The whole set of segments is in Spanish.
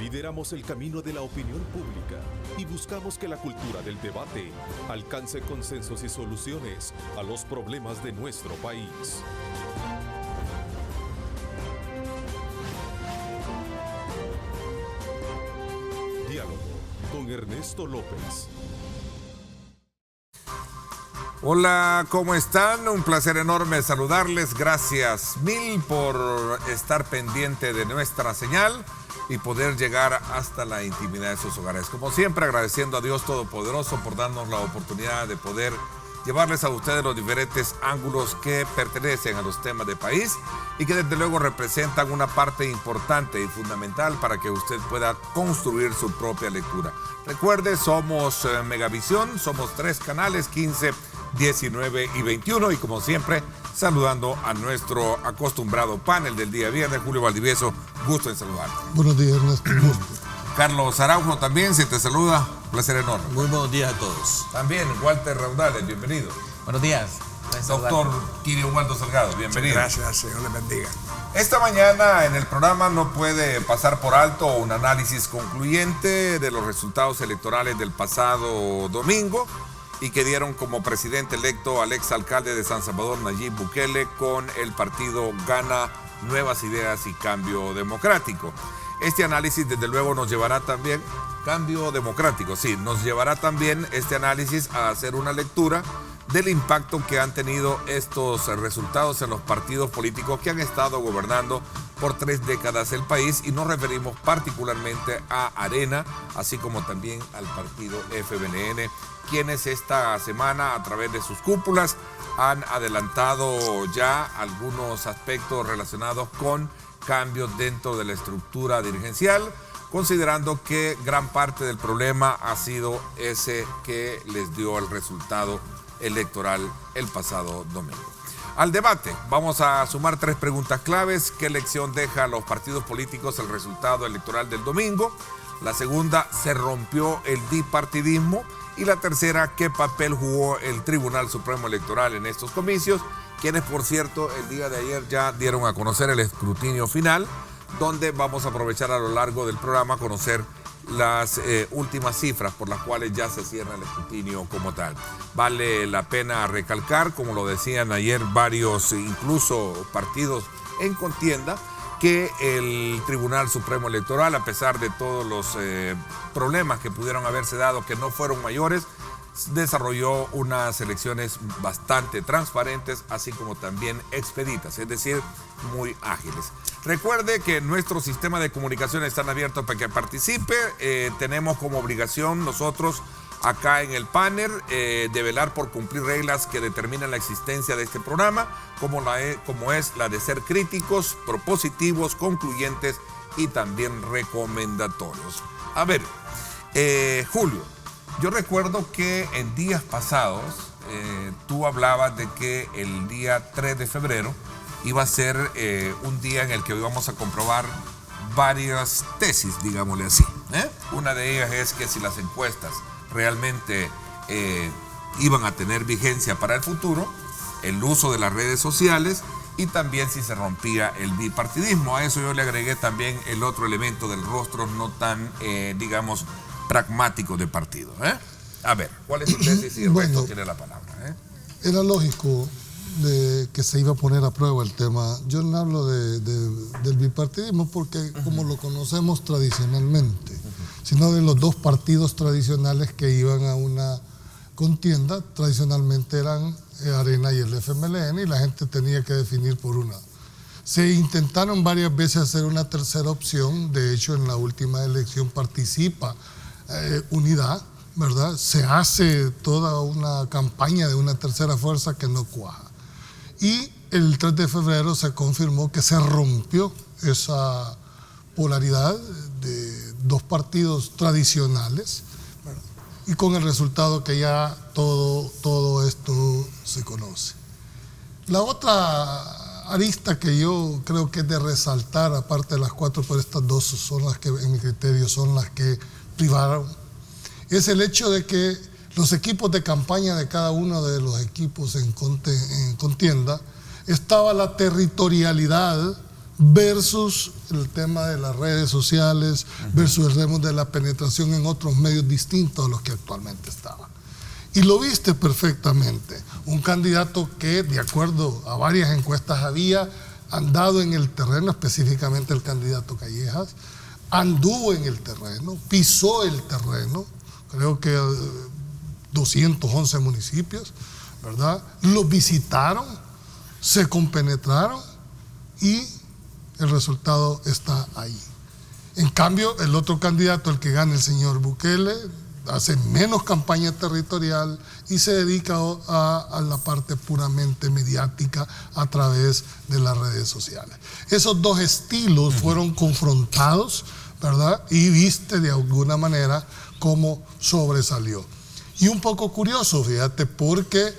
Lideramos el camino de la opinión pública y buscamos que la cultura del debate alcance consensos y soluciones a los problemas de nuestro país. Diálogo con Ernesto López. Hola, ¿cómo están? Un placer enorme saludarles. Gracias mil por estar pendiente de nuestra señal y poder llegar hasta la intimidad de sus hogares. Como siempre, agradeciendo a Dios Todopoderoso por darnos la oportunidad de poder llevarles a ustedes los diferentes ángulos que pertenecen a los temas de país y que desde luego representan una parte importante y fundamental para que usted pueda construir su propia lectura. Recuerde, somos Megavisión, somos 3 canales, 15, 19 y 21, y como siempre, saludando a nuestro acostumbrado panel del día viernes. Julio Valdivieso, gusto en saludarte. Buenos días, Ernesto. Carlos Araujo también, se te saluda, placer enorme. Muy buenos días a todos. También Walter Raudales, bienvenido. Buenos días. Doctor Kirio Waldo Salgado, bienvenido. Gracias, Señor le bendiga. Esta mañana en el programa no puede pasar por alto un análisis concluyente de los resultados electorales del pasado domingo y que dieron como presidente electo al exalcalde de San Salvador, Nayib Bukele, con el partido Gana Nuevas Ideas y Cambio Democrático. Este análisis desde luego nos llevará también, cambio democrático, sí, nos llevará también este análisis a hacer una lectura del impacto que han tenido estos resultados en los partidos políticos que han estado gobernando por 3 décadas el país, y nos referimos particularmente a Arena, así como también al partido FBNN, quienes esta semana a través de sus cúpulas han adelantado ya algunos aspectos relacionados con cambios dentro de la estructura dirigencial, considerando que gran parte del problema ha sido ese que les dio el resultado electoral el pasado domingo. Al debate vamos a sumar 3 preguntas claves. ¿Qué lección deja a los partidos políticos el resultado electoral del domingo? La segunda, ¿se rompió el bipartidismo? Y la tercera, ¿qué papel jugó el Tribunal Supremo Electoral en estos comicios? Quienes, por cierto, el día de ayer ya dieron a conocer el escrutinio final, donde vamos a aprovechar a lo largo del programa a conocer las últimas cifras por las cuales ya se cierra el escrutinio como tal. Vale la pena recalcar, como lo decían ayer varios, incluso partidos en contienda, que el Tribunal Supremo Electoral, a pesar de todos los problemas que pudieron haberse dado, que no fueron mayores, desarrolló unas elecciones bastante transparentes, así como también expeditas, es decir, muy ágiles. Recuerde que nuestro sistema de comunicación está abierto para que participe. Tenemos como obligación nosotros acá en el panel de velar por cumplir reglas que determinan la existencia de este programa, como es la de ser críticos, propositivos, concluyentes y también recomendatorios. A ver, Julio, yo recuerdo que en días pasados tú hablabas de que el día 3 de febrero iba a ser un día en el que íbamos a comprobar varias tesis, digámosle así. Una de ellas es que si las encuestas realmente iban a tener vigencia para el futuro, el uso de las redes sociales y también si se rompía el bipartidismo. A eso yo le agregué también el otro elemento del rostro no tan, digamos, pragmático de partido. A ver, ¿cuál es su tesis? Y Ernesto tiene la palabra. Era lógico de que se iba a poner a prueba el tema. Yo no hablo del bipartidismo porque como lo conocemos tradicionalmente, sino de los 2 partidos tradicionales que iban a una contienda. Tradicionalmente eran Arena y el FMLN, y la gente tenía que definir por una. Se intentaron varias veces hacer una tercera opción. De hecho, en la última elección participa Unidad, ¿verdad? Se hace toda una campaña de una tercera fuerza que no cuaja. Y el 3 de febrero se confirmó que se rompió esa polaridad de 2 partidos tradicionales, ¿verdad? Y con el resultado que ya todo esto se conoce. La otra arista que yo creo que es de resaltar, aparte de las 4, pero estas 2 son las que en mi criterio son las que privaron, es el hecho de que los equipos de campaña de cada uno de los equipos en contienda estaba la territorialidad versus el tema de las redes sociales, versus el tema de la penetración en otros medios distintos a los que actualmente estaban. Y lo viste perfectamente. Un candidato que, de acuerdo a varias encuestas, había andado en el terreno, específicamente el candidato Callejas, anduvo en el terreno, pisó el terreno, creo que 211 municipios, ¿verdad? Los visitaron, se compenetraron y el resultado está ahí. En cambio, el otro candidato, el que gana el señor Bukele, hace menos campaña territorial y se dedica a la parte puramente mediática a través de las redes sociales. Esos dos estilos fueron confrontados, ¿verdad? Y viste de alguna manera cómo sobresalió. Y un poco curioso, fíjate, porque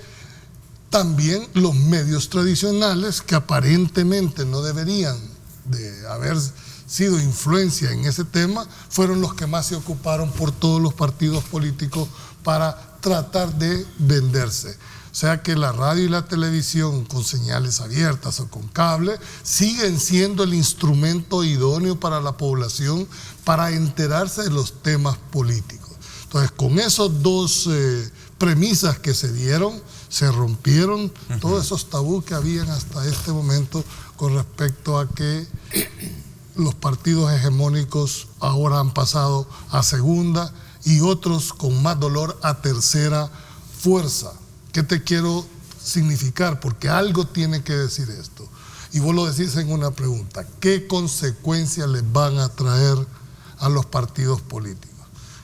también los medios tradicionales, que aparentemente no deberían de haber sido influencia en ese tema, fueron los que más se ocuparon por todos los partidos políticos para tratar de venderse. O sea que la radio y la televisión, con señales abiertas o con cable, siguen siendo el instrumento idóneo para la población para enterarse de los temas políticos. Entonces, con esos dos premisas que se dieron, se rompieron todos esos tabús que habían hasta este momento con respecto a que los partidos hegemónicos ahora han pasado a segunda y otros con más dolor a tercera fuerza. ¿Qué te quiero significar? Porque algo tiene que decir esto. Y vos lo decís en una pregunta. ¿Qué consecuencias les van a traer a los partidos políticos?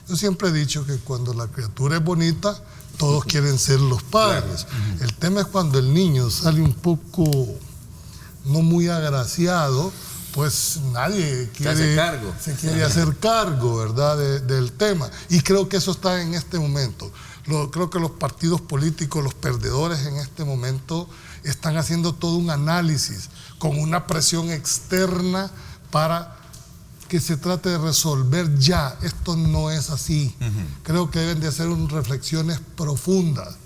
Yo siempre he dicho que cuando la criatura es bonita, todos quieren ser los padres. Claro. El tema es cuando el niño sale un poco no muy agraciado, pues nadie se quiere hacer cargo, ¿verdad?, del tema. Y creo que eso está en este momento. Creo que los partidos políticos, los perdedores en este momento, están haciendo todo un análisis con una presión externa para que se trate de resolver ya. Esto no es así. Creo que deben de hacer reflexiones profundas.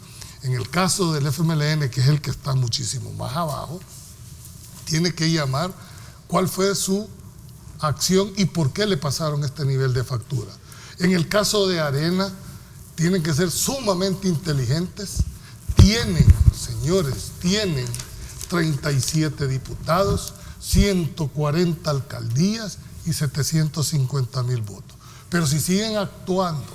En el caso del FMLN, que es el que está muchísimo más abajo, tiene que llamar cuál fue su acción y por qué le pasaron este nivel de factura. En el caso de Arena, tienen que ser sumamente inteligentes. Tienen 37 diputados, 140 alcaldías y 750,000 votos. Pero si siguen actuando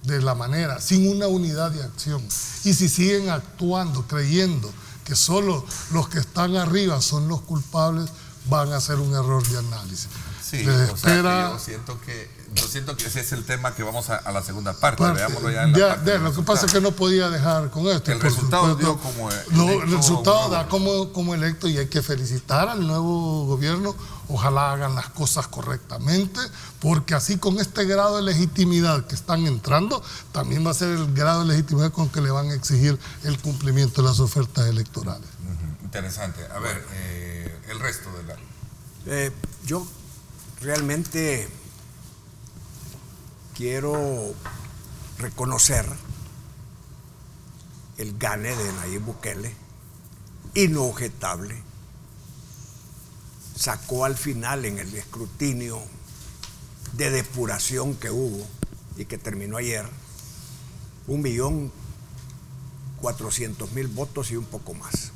de la manera, sin una unidad de acción, y si siguen actuando creyendo que solo los que están arriba son los culpables, van a hacer un error de análisis. Sí, o sea, yo siento que ese es el tema que vamos a la segunda parte. Veámoslo ya en la parte. Lo que pasa es que no podía dejar con esto. El resultado dio como electo. El resultado da como electo y hay que felicitar al nuevo gobierno. Ojalá hagan las cosas correctamente, porque así con este grado de legitimidad que están entrando, también va a ser el grado de legitimidad con que le van a exigir el cumplimiento de las ofertas electorales. Interesante. A ver, el resto de la... Yo realmente quiero reconocer el gane de Nayib Bukele, inobjetable. Sacó al final en el escrutinio de depuración que hubo y que terminó ayer 1.400.000 votos y un poco más.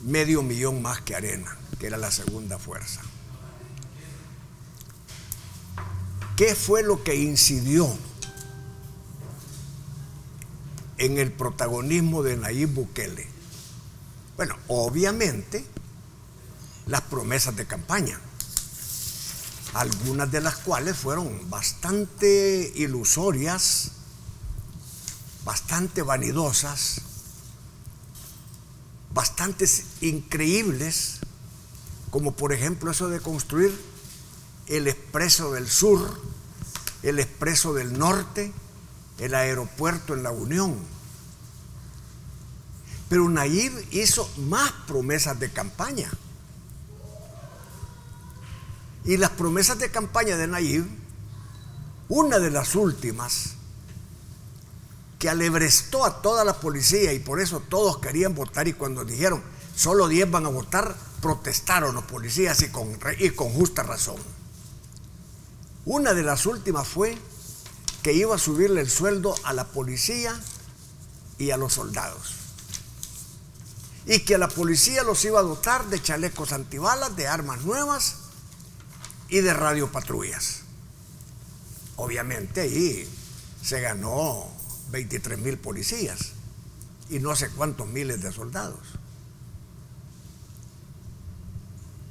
500,000 más que Arena, que era la segunda fuerza. ¿Qué fue lo que incidió en el protagonismo de Nayib Bukele? Bueno, obviamente las promesas de campaña, algunas de las cuales fueron bastante ilusorias, bastante vanidosas, bastante increíbles, como por ejemplo eso de construir el Expreso del Sur, el Expreso del Norte, el aeropuerto en La Unión. Pero Nayib hizo más promesas de campaña. Y las promesas de campaña de Nayib, una de las últimas, que alebrestó a toda la policía y por eso todos querían votar, y cuando dijeron solo 10 van a votar, protestaron los policías y con justa razón. Una de las últimas fue que iba a subirle el sueldo a la policía y a los soldados, y que a la policía los iba a dotar de chalecos antibalas, de armas nuevas y de radiopatrullas. Obviamente ahí se ganó 23,000 policías y no sé cuántos miles de soldados.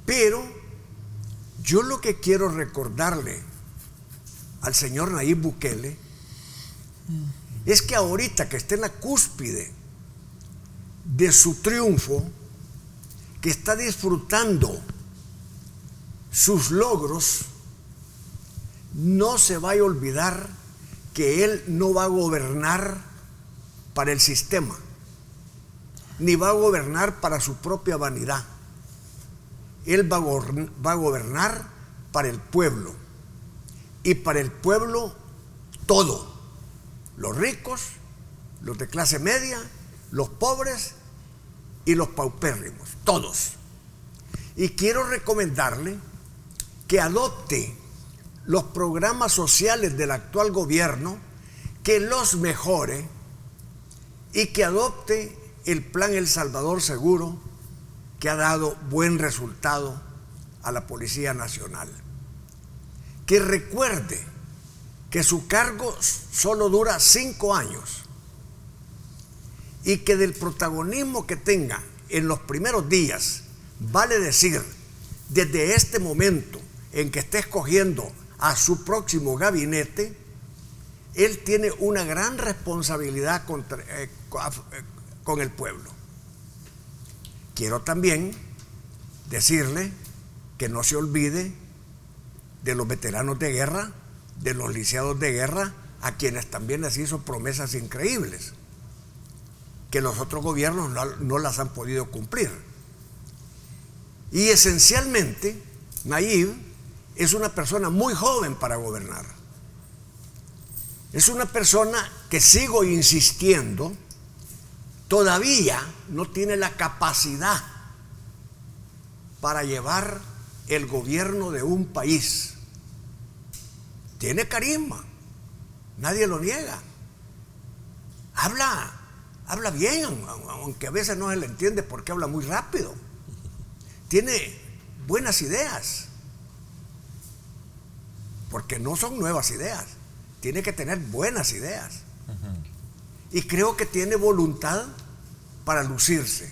Pero yo lo que quiero recordarle al señor Nayib Bukele es que ahorita que está en la cúspide de su triunfo, que está disfrutando sus logros, no se vaya a olvidar que él no va a gobernar para el sistema, ni va a gobernar para su propia vanidad. Él va a gobernar para el pueblo, y para el pueblo todo: los ricos, los de clase media, los pobres y los paupérrimos, todos. Y quiero recomendarle que adopte los programas sociales del actual gobierno, que los mejore, y que adopte el plan El Salvador Seguro, que ha dado buen resultado a la Policía Nacional. Que recuerde que su cargo solo dura 5 años, y que del protagonismo que tenga en los primeros días, vale decir, desde este momento en que esté escogiendo a su próximo gabinete, él tiene una gran responsabilidad con el pueblo. Quiero también decirle que no se olvide de los veteranos de guerra, de los lisiados de guerra, a quienes también les hizo promesas increíbles, que los otros gobiernos no las han podido cumplir. Y esencialmente, Nayib es una persona muy joven para gobernar. Es una persona que, sigo insistiendo, todavía no tiene la capacidad para llevar el gobierno de un país. Tiene carisma, nadie lo niega. Habla bien, aunque a veces no se le entiende porque habla muy rápido. Tiene buenas ideas, porque no son nuevas ideas. Tiene que tener buenas ideas. Y creo que tiene voluntad para lucirse.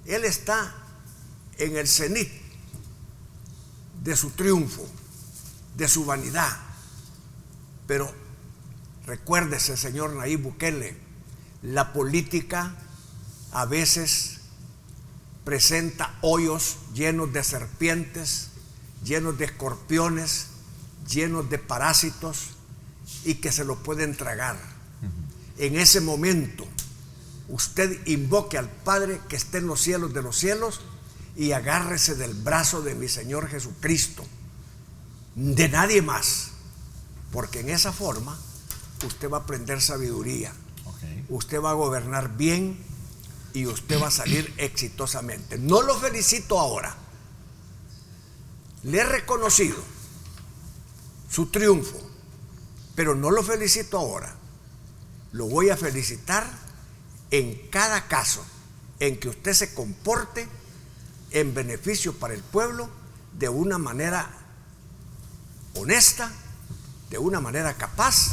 Él está en el cenit de su triunfo, de su vanidad. Pero recuérdese, señor Nayib Bukele, la política a veces presenta hoyos llenos de serpientes, llenos de escorpiones, llenos de parásitos, y que se lo pueden tragar. En ese momento, usted invoque al Padre que esté en los cielos de los cielos y agárrese del brazo de mi Señor Jesucristo, de nadie más, porque en esa forma usted va a aprender sabiduría, usted va a gobernar bien y usted va a salir exitosamente. No lo felicito ahora, le he reconocido su triunfo, pero no lo felicito ahora. Lo voy a felicitar en cada caso en que usted se comporte en beneficio para el pueblo de una manera honesta, de una manera capaz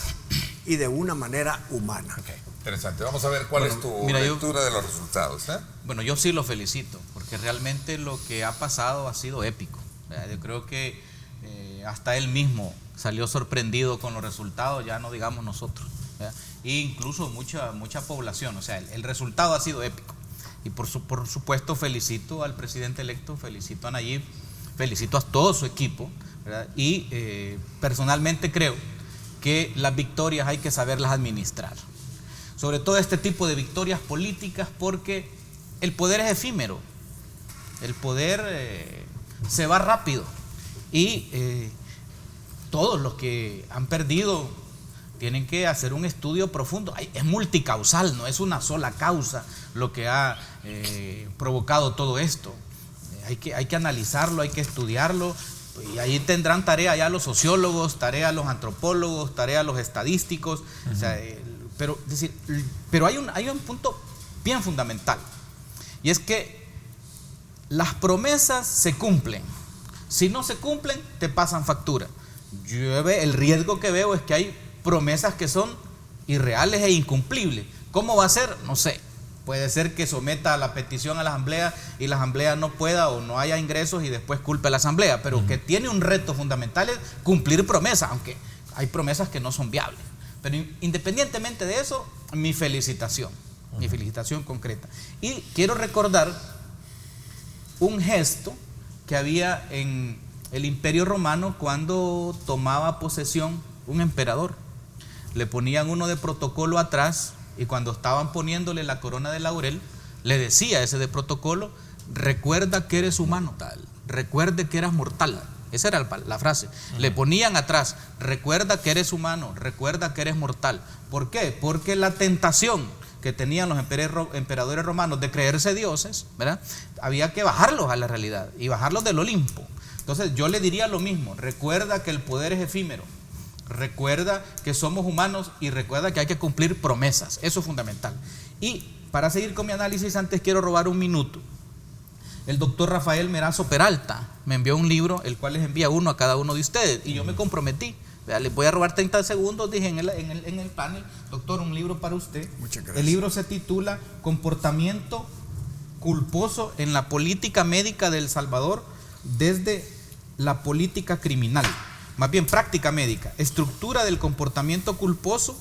y de una manera humana. Interesante. Vamos a ver cuál es tu lectura de los resultados. Bueno, yo sí lo felicito, porque realmente lo que ha pasado ha sido épico. Yo creo que hasta él mismo salió sorprendido con los resultados, ya no digamos nosotros, e incluso mucha población. O sea, el resultado ha sido épico. Y por supuesto felicito al presidente electo, felicito a Nayib, felicito a todo su equipo, ¿verdad? Y personalmente creo que las victorias hay que saberlas administrar. Sobre todo este tipo de victorias políticas, porque el poder es efímero, el poder se va rápido, y todos los que han perdido tienen que hacer un estudio profundo. Es multicausal, no es una sola causa lo que ha provocado todo esto. hay que analizarlo, hay que estudiarlo, y ahí tendrán tarea ya los sociólogos, tarea los antropólogos, tarea los estadísticos, o sea, pero hay un punto bien fundamental, y es que las promesas se cumplen. Si no se cumplen, te pasan factura. El riesgo que veo es que hay promesas que son irreales e incumplibles. ¿Cómo va a ser? No sé. Puede ser que someta la petición a la asamblea y la asamblea no pueda o no haya ingresos y después culpe a la asamblea, pero que tiene un reto fundamental es cumplir promesas, aunque hay promesas que no son viables. Pero independientemente de eso, mi felicitación concreta. Y quiero recordar un gesto que había en el Imperio Romano cuando tomaba posesión un emperador. Le ponían uno de protocolo atrás, y cuando estaban poniéndole la corona de laurel, le decía ese de protocolo: recuerda que eres humano, recuerde que eras mortal. Esa era la frase. Le ponían atrás: recuerda que eres humano, recuerda que eres mortal. ¿Por qué? Porque la tentación que tenían los emperadores romanos de creerse dioses, ¿verdad?, había que bajarlos a la realidad y bajarlos del Olimpo. Entonces yo le diría lo mismo: recuerda que el poder es efímero, recuerda que somos humanos y recuerda que hay que cumplir promesas. Eso es fundamental. Y para seguir con mi análisis, antes quiero robar un minuto. El doctor Rafael Merazo Peralta me envió un libro, el cual les envía uno a cada uno de ustedes, y yo me comprometí. Les voy a robar 30 segundos, dije en el panel: doctor, un libro para usted. Muchas gracias. El libro se titula Comportamiento culposo en la política médica de El Salvador desde la política criminal. Más bien, práctica médica, estructura del comportamiento culposo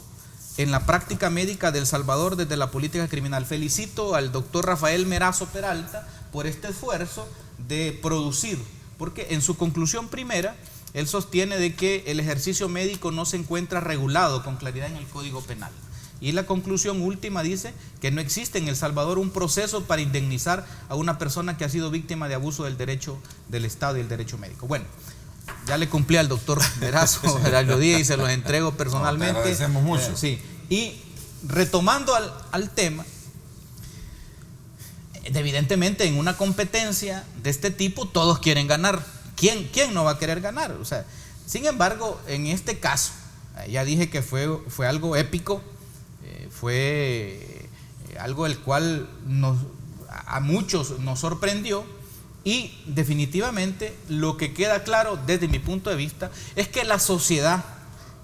en la práctica médica de El Salvador desde la política criminal. Felicito al doctor Rafael Merazo Peralta por este esfuerzo de producir, porque en su conclusión primera, él sostiene de que el ejercicio médico no se encuentra regulado con claridad en el Código Penal. Y la conclusión última dice que no existe en El Salvador un proceso para indemnizar a una persona que ha sido víctima de abuso del derecho del Estado y el derecho médico. Bueno, ya le cumplí al doctor Merazo Gerardo Díaz y se los entrego personalmente. Te agradecemos mucho. Sí. Y retomando al tema, evidentemente en una competencia de este tipo todos quieren ganar. ¿Quién no va a querer ganar? O sea, sin embargo, en este caso, ya dije que fue algo épico, fue algo el cual a muchos nos sorprendió. Y definitivamente lo que queda claro desde mi punto de vista es que la sociedad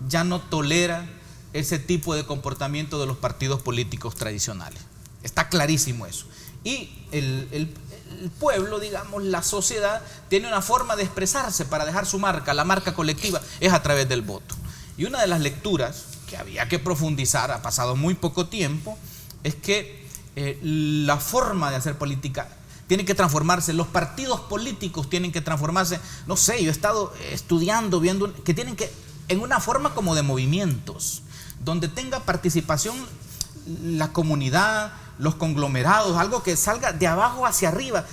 ya no tolera ese tipo de comportamiento de los partidos políticos tradicionales. Está clarísimo eso. Y el pueblo, digamos, la sociedad, tiene una forma de expresarse para dejar su marca. La marca colectiva es a través del voto. Y una de las lecturas que había que profundizar, ha pasado muy poco tiempo, es que la forma de hacer política tiene que transformarse, los partidos políticos tienen que transformarse. No sé, yo he estado estudiando, viendo que tienen que, en una forma como de movimientos, donde tenga participación la comunidad, los conglomerados, algo que salga de abajo hacia arriba,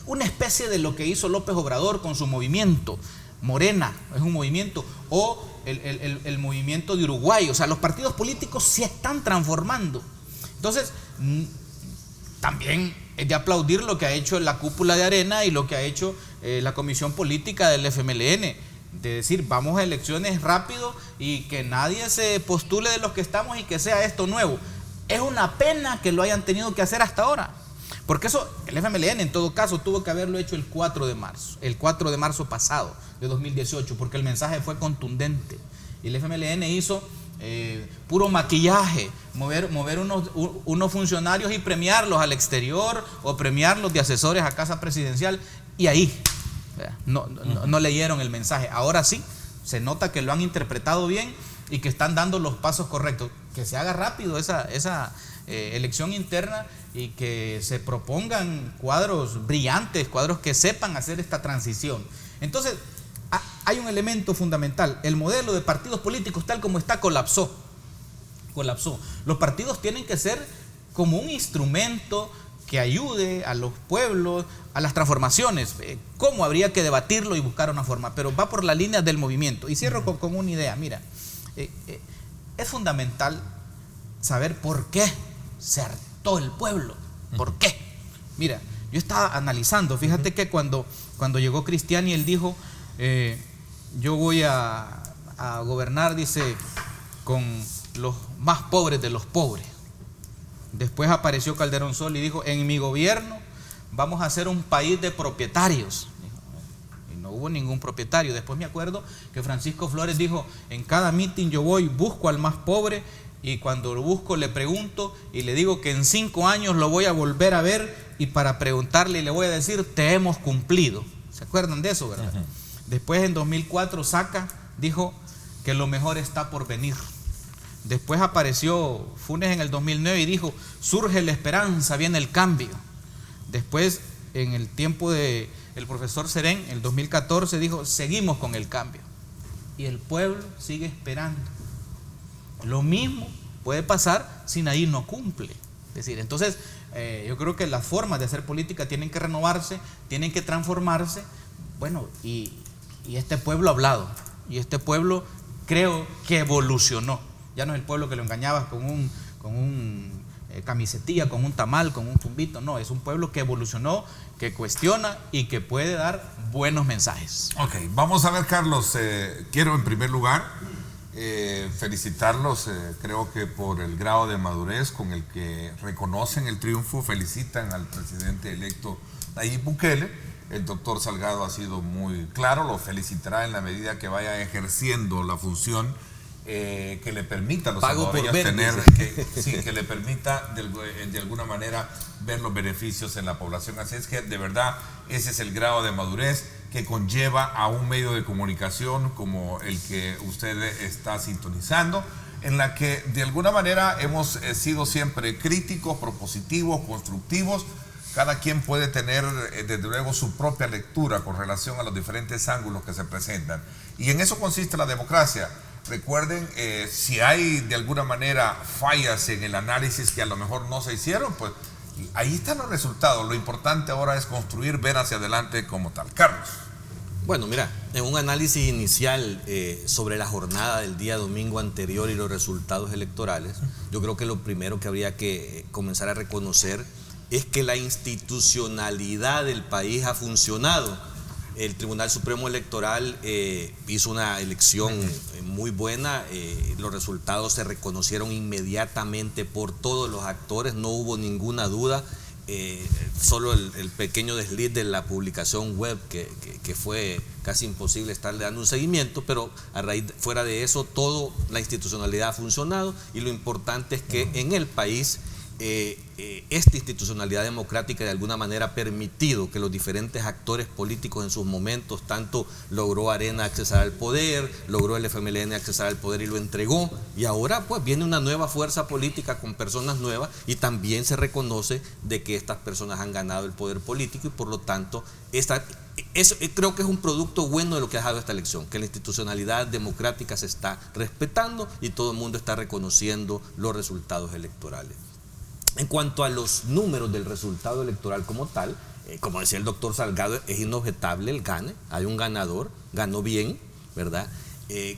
una especie de lo que hizo López Obrador con su movimiento. Morena es un movimiento, o el movimiento de Uruguay. O sea, los partidos políticos se están transformando. Entonces, también es de aplaudir lo que ha hecho la cúpula de Arena y lo que ha hecho la comisión política del FMLN, de decir, vamos a elecciones rápido y que nadie se postule de los que estamos y que sea esto nuevo. Es una pena que lo hayan tenido que hacer hasta ahora, porque eso, el FMLN en todo caso tuvo que haberlo hecho el 4 de marzo pasado de 2018, porque el mensaje fue contundente. Y el FMLN hizo puro maquillaje, mover unos funcionarios y premiarlos al exterior o premiarlos de asesores a casa presidencial, y ahí no leyeron el mensaje. Ahora sí, se nota que lo han interpretado bien y que están dando los pasos correctos. Que se haga rápido esa elección interna y que se propongan cuadros brillantes, cuadros que sepan hacer esta transición. Entonces, hay un elemento fundamental: el modelo de partidos políticos tal como está colapsó. Los partidos tienen que ser como un instrumento que ayude a los pueblos a las transformaciones. ¿Cómo? Habría que debatirlo y buscar una forma, pero va por la línea del movimiento. Y cierro con una idea. Mira, es fundamental saber por qué se hartó el pueblo. ¿Por qué? Mira, yo estaba analizando, fíjate que cuando llegó Cristiani, él dijo, yo voy a gobernar, dice, con los más pobres de los pobres. Después apareció Calderón Sol y dijo, en mi gobierno vamos a ser un país de propietarios. Y no hubo ningún propietario. Después me acuerdo que Francisco Flores dijo, en cada meeting yo voy, busco al más pobre, y cuando lo busco le pregunto y le digo que en 5 años lo voy a volver a ver, y para preguntarle le voy a decir, te hemos cumplido. ¿Se acuerdan de eso, verdad? Después en 2004 Saca dijo que lo mejor está por venir. Después apareció Funes en el 2009 y dijo, surge la esperanza, viene el cambio. Después, en el tiempo del profesor Serén, en el 2014 dijo, seguimos con el cambio. Y el pueblo sigue esperando. Lo mismo puede pasar si nadie no cumple. Es decir, entonces, yo creo que las formas de hacer política tienen que renovarse, tienen que transformarse. Bueno, y este pueblo ha hablado, y este pueblo creo que evolucionó. Ya no es el pueblo que lo engañabas con un camisetilla, con un tamal, con un tumbito. No, es un pueblo que evolucionó, que cuestiona y que puede dar buenos mensajes. Ok, vamos a ver, Carlos. Quiero en primer lugar felicitarlos, creo que por el grado de madurez con el que reconocen el triunfo, felicitan al presidente electo Nayib Bukele. El doctor Salgado ha sido muy claro, lo felicitará en la medida que vaya ejerciendo la función que le permita a los salvadoreños tener, que le permita de alguna manera ver los beneficios en la población. Así es que de verdad ese es el grado de madurez que conlleva a un medio de comunicación como el que usted está sintonizando, en la que de alguna manera hemos sido siempre críticos, propositivos, constructivos. Cada quien puede tener desde luego su propia lectura con relación a los diferentes ángulos que se presentan, y en eso consiste la democracia. Recuerden, si hay de alguna manera fallas en el análisis que a lo mejor no se hicieron, pues ahí están los resultados. Lo importante ahora es construir, ver hacia adelante como tal. Carlos. Bueno, mira, en un análisis inicial sobre la jornada del día domingo anterior y los resultados electorales, yo creo que lo primero que habría que comenzar a reconocer es que la institucionalidad del país ha funcionado. El Tribunal Supremo Electoral hizo una elección muy buena, los resultados se reconocieron inmediatamente por todos los actores, no hubo ninguna duda, solo el pequeño desliz de la publicación web que fue casi imposible estarle dando un seguimiento, pero fuera de eso, toda la institucionalidad ha funcionado, y lo importante es que en el país esta institucionalidad democrática de alguna manera ha permitido que los diferentes actores políticos en sus momentos, tanto logró Arena accesar al poder, logró el FMLN accesar al poder y lo entregó, y ahora pues viene una nueva fuerza política con personas nuevas, y también se reconoce de que estas personas han ganado el poder político, y por lo tanto eso creo que es un producto bueno de lo que ha dejado esta elección, que la institucionalidad democrática se está respetando y todo el mundo está reconociendo los resultados electorales. En cuanto a los números del resultado electoral como tal, como decía el doctor Salgado, es inobjetable el gane, hay un ganador, ganó bien, ¿verdad?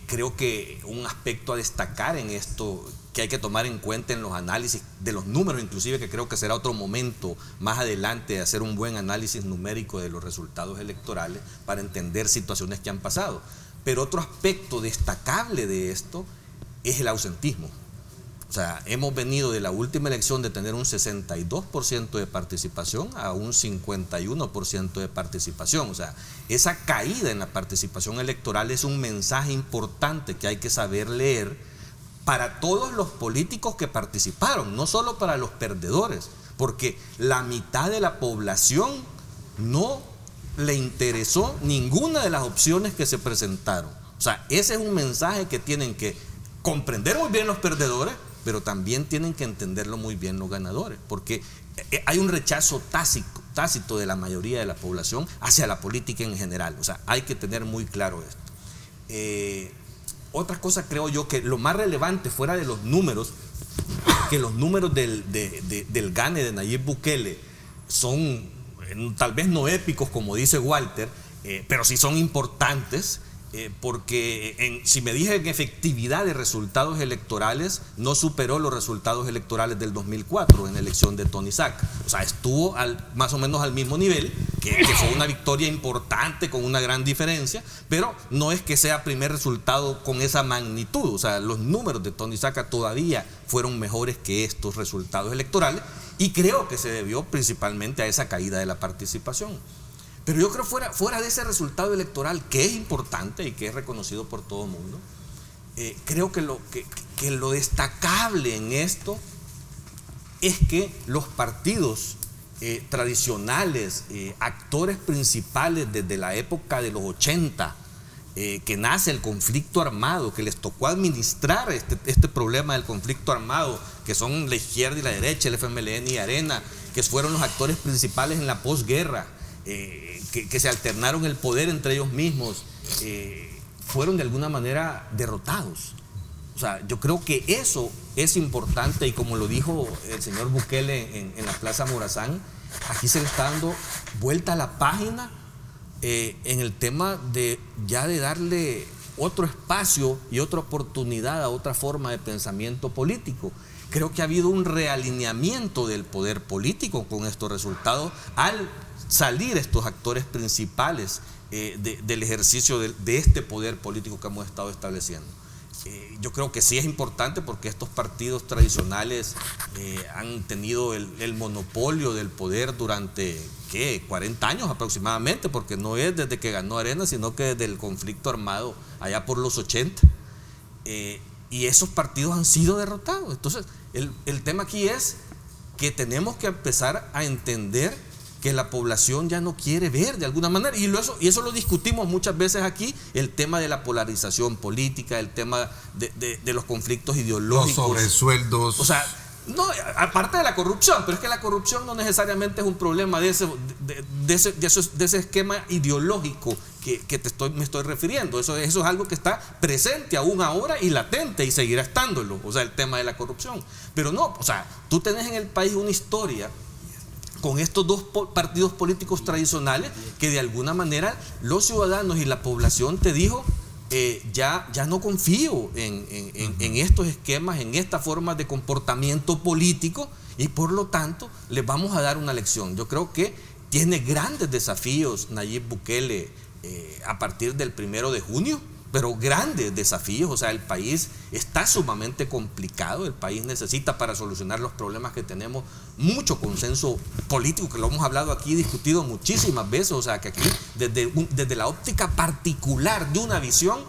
Creo que un aspecto a destacar en esto que hay que tomar en cuenta en los análisis de los números, inclusive, que creo que será otro momento más adelante de hacer un buen análisis numérico de los resultados electorales para entender situaciones que han pasado. Pero otro aspecto destacable de esto es el ausentismo. O sea, hemos venido de la última elección de tener un 62% de participación a un 51% de participación. O sea, esa caída en la participación electoral es un mensaje importante que hay que saber leer para todos los políticos que participaron, no solo para los perdedores, porque la mitad de la población no le interesó ninguna de las opciones que se presentaron. O sea, ese es un mensaje que tienen que comprender muy bien los perdedores, pero también tienen que entenderlo muy bien los ganadores, porque hay un rechazo tácito de la mayoría de la población hacia la política en general. O sea, hay que tener muy claro esto. Otra cosa, creo yo, que lo más relevante fuera de los números, que los números del gane de Nayib Bukele son tal vez no épicos como dice Walter, pero sí son importantes, porque si me dije en efectividad de resultados electorales, no superó los resultados electorales del 2004 en la elección de Tony Sack. O sea, estuvo más o menos al mismo nivel, que fue una victoria importante con una gran diferencia, pero no es que sea primer resultado con esa magnitud. O sea, los números de Tony Sack todavía fueron mejores que estos resultados electorales, y creo que se debió principalmente a esa caída de la participación. Pero yo creo fuera de ese resultado electoral, que es importante y que es reconocido por todo el mundo, creo que lo destacable en esto es que los partidos tradicionales, actores principales desde la época de los 80, que nace el conflicto armado, que les tocó administrar este problema del conflicto armado, que son la izquierda y la derecha, el FMLN y Arena, que fueron los actores principales en la posguerra, que se alternaron el poder entre ellos mismos, fueron de alguna manera derrotados. O sea, yo creo que eso es importante, y como lo dijo el señor Bukele en la Plaza Morazán, aquí se le está dando vuelta a la página en el tema de darle otro espacio y otra oportunidad a otra forma de pensamiento político. Creo que ha habido un realineamiento del poder político con estos resultados al salir estos actores principales del ejercicio de este poder político que hemos estado estableciendo. Yo creo que sí es importante, porque estos partidos tradicionales han tenido el monopolio del poder durante 40 años aproximadamente, porque no es desde que ganó Arena, sino que desde el conflicto armado allá por los 80, y esos partidos han sido derrotados. Entonces el tema aquí es que tenemos que empezar a entender que la población ya no quiere ver de alguna manera, y eso lo discutimos muchas veces aquí, el tema de la polarización política, el tema de los conflictos ideológicos, los sobresueldos. O sea, no, aparte de la corrupción, pero es que la corrupción no necesariamente es un problema de ese esquema ideológico que me estoy refiriendo. Eso es algo que está presente aún ahora y latente, y seguirá estándolo, o sea, el tema de la corrupción. Pero no, o sea, tú tenés en el país una historia con estos dos partidos políticos tradicionales que de alguna manera los ciudadanos y la población te dijo, ya no confío en estos esquemas, en esta forma de comportamiento político, y por lo tanto les vamos a dar una lección. Yo creo que tiene grandes desafíos Nayib Bukele a partir del 1 de junio, pero grandes desafíos. O sea, el país está sumamente complicado, el país necesita, para solucionar los problemas que tenemos, mucho consenso político, que lo hemos hablado aquí, discutido muchísimas veces. O sea, que aquí desde la óptica particular de una visión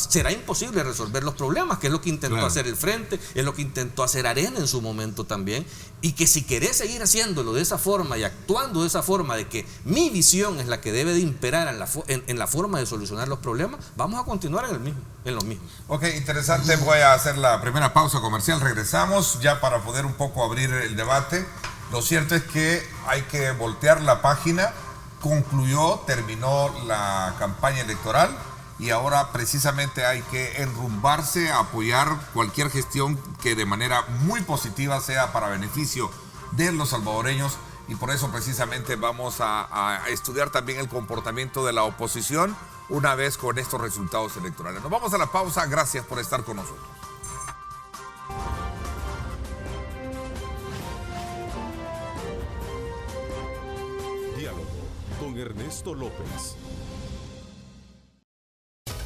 será imposible resolver los problemas, que es lo que intentó hacer el Frente, es lo que intentó hacer Arena en su momento también, y que si querés seguir haciéndolo de esa forma y actuando de esa forma, de que mi visión es la que debe de imperar en la forma de solucionar los problemas, vamos a continuar en lo mismo. Ok, interesante. Voy a hacer la primera pausa comercial. Regresamos ya para poder un poco abrir el debate. Lo cierto es que hay que voltear la página. Terminó la campaña electoral, y ahora precisamente hay que enrumbarse a apoyar cualquier gestión que de manera muy positiva sea para beneficio de los salvadoreños, y por eso precisamente vamos a estudiar también el comportamiento de la oposición una vez con estos resultados electorales. Nos vamos a la pausa. Gracias por estar con nosotros. Diálogo con Ernesto López.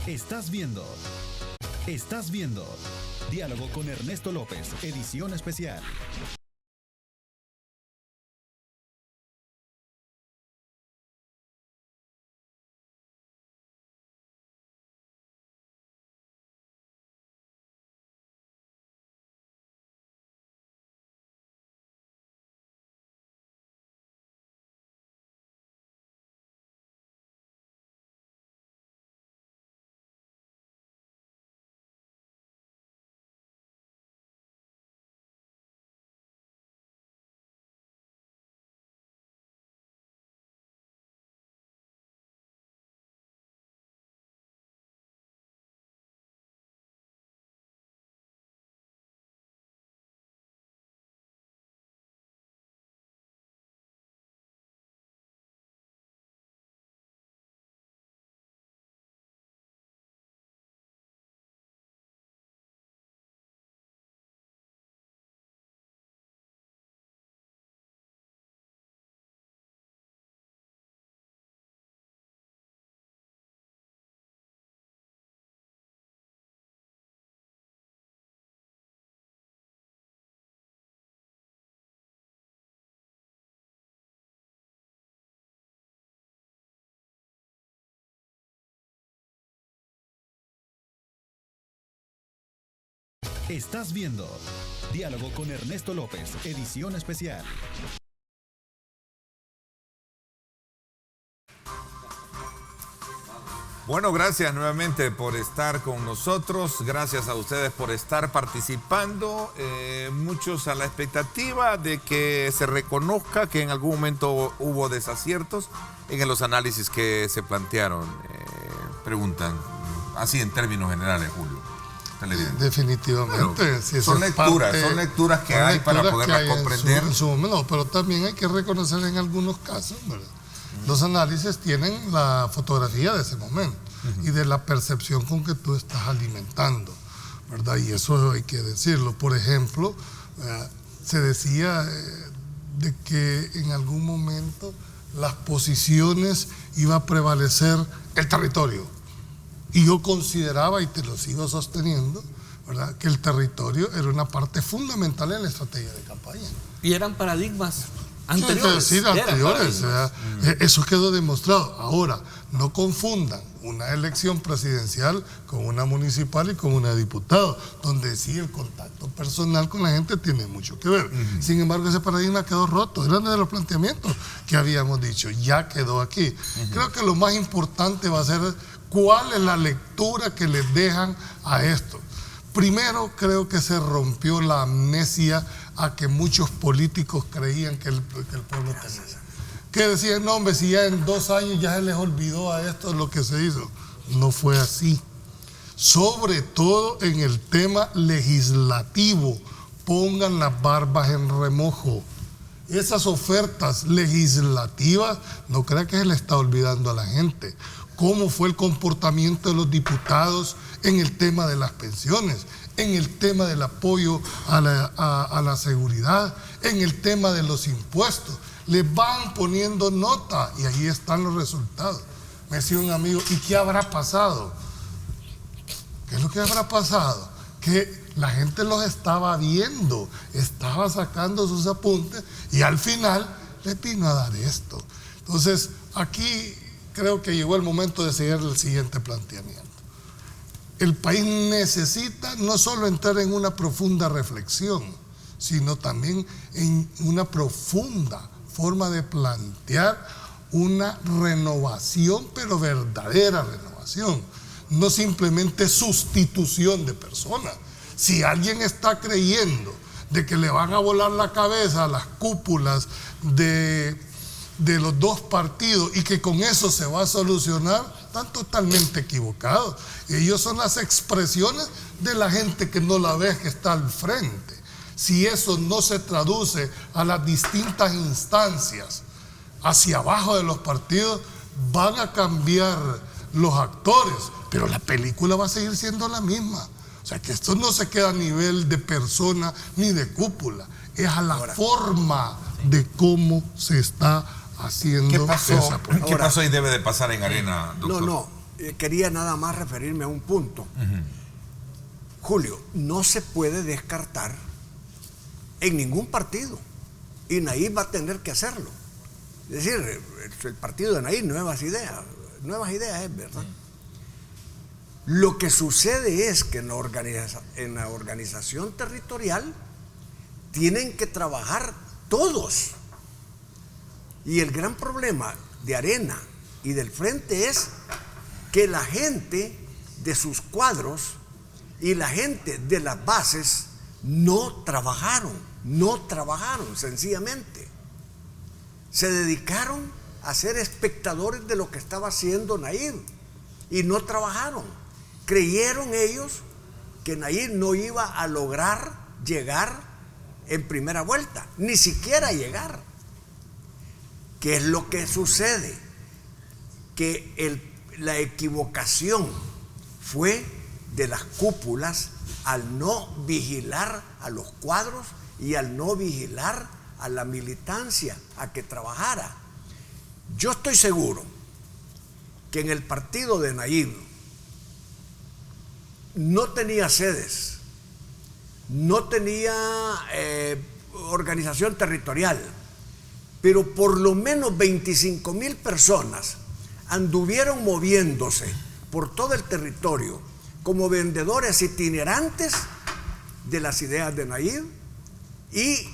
Estás viendo Diálogo con Ernesto López, edición especial. Estás viendo Diálogo con Ernesto López, edición especial. Bueno, gracias nuevamente por estar con nosotros, gracias a ustedes por estar participando, muchos a la expectativa de que se reconozca que en algún momento hubo desaciertos en los análisis que se plantearon. Preguntan, así en términos generales, Julio. Definitivamente. Bueno, si son lecturas que hay para poderlas comprender. En su momento, pero también hay que reconocer en algunos casos, ¿verdad? Los análisis tienen la fotografía de ese momento y de la percepción con que tú estás alimentando, ¿verdad? Y eso hay que decirlo. Por ejemplo, se decía de que en algún momento las posiciones iba a prevalecer el territorio. Y yo consideraba, y te lo sigo sosteniendo, ¿verdad?, que el territorio era una parte fundamental en la estrategia de campaña. Y eran paradigmas anteriores. Sí, anteriores. Eso quedó demostrado. Ahora, no confundan una elección presidencial con una municipal y con una de diputado, donde sí el contacto personal con la gente tiene mucho que ver. Sin embargo, ese paradigma quedó roto. Eran de los planteamientos que habíamos dicho. Ya quedó aquí. Creo que lo más importante va a ser cuál es la lectura que les dejan a esto. Primero, creo que se rompió la amnesia a que muchos políticos creían que el pueblo tenía. Que decían, no, hombre, si ya en 2 años ya se les olvidó a esto lo que se hizo. No fue así. Sobre todo en el tema legislativo, pongan las barbas en remojo. Esas ofertas legislativas, no crean que se le está olvidando a la gente. Cómo fue el comportamiento de los diputados en el tema de las pensiones, en el tema del apoyo a la seguridad, en el tema de los impuestos. Les van poniendo nota y ahí están los resultados. Me decía un amigo, ¿y qué habrá pasado? ¿Qué es lo que habrá pasado? Que la gente los estaba viendo, estaba sacando sus apuntes y al final les vino a dar esto. Entonces, aquí creo que llegó el momento de seguir el siguiente planteamiento. El país necesita no solo entrar en una profunda reflexión, sino también en una profunda forma de plantear una renovación, pero verdadera renovación, no simplemente sustitución de personas. Si alguien está creyendo de que le van a volar la cabeza a las cúpulas de los dos partidos y que con eso se va a solucionar, están totalmente equivocados. Ellos son las expresiones de la gente que no la ve, que está al frente. Si eso no se traduce a las distintas instancias hacia abajo de los partidos, van a cambiar los actores, pero la película va a seguir siendo la misma. O sea que esto no se queda a nivel de persona ni de cúpula, es a la forma de cómo se está haciendo. ¿Qué pasó? ¿Qué pasó y debe de pasar en Arena, doctor? No, quería nada más referirme a un punto. Julio, no se puede descartar en ningún partido, y Nayib va a tener que hacerlo. Es decir, el partido de Nayib, nuevas ideas es verdad. Lo que sucede es que en la organización territorial tienen que trabajar todos. Y el gran problema de Arena y del Frente es que la gente de sus cuadros y la gente de las bases no trabajaron sencillamente. Se dedicaron a ser espectadores de lo que estaba haciendo Nayib y no trabajaron. Creyeron ellos que Nayib no iba a lograr llegar en primera vuelta, ni siquiera llegar. ¿Qué es lo que sucede? Que la equivocación fue de las cúpulas al no vigilar a los cuadros y al no vigilar a la militancia a que trabajara. Yo estoy seguro que en el partido de Nayib no tenía sedes, no tenía organización territorial, pero por lo menos 25,000 personas anduvieron moviéndose por todo el territorio como vendedores itinerantes de las ideas de Nayib y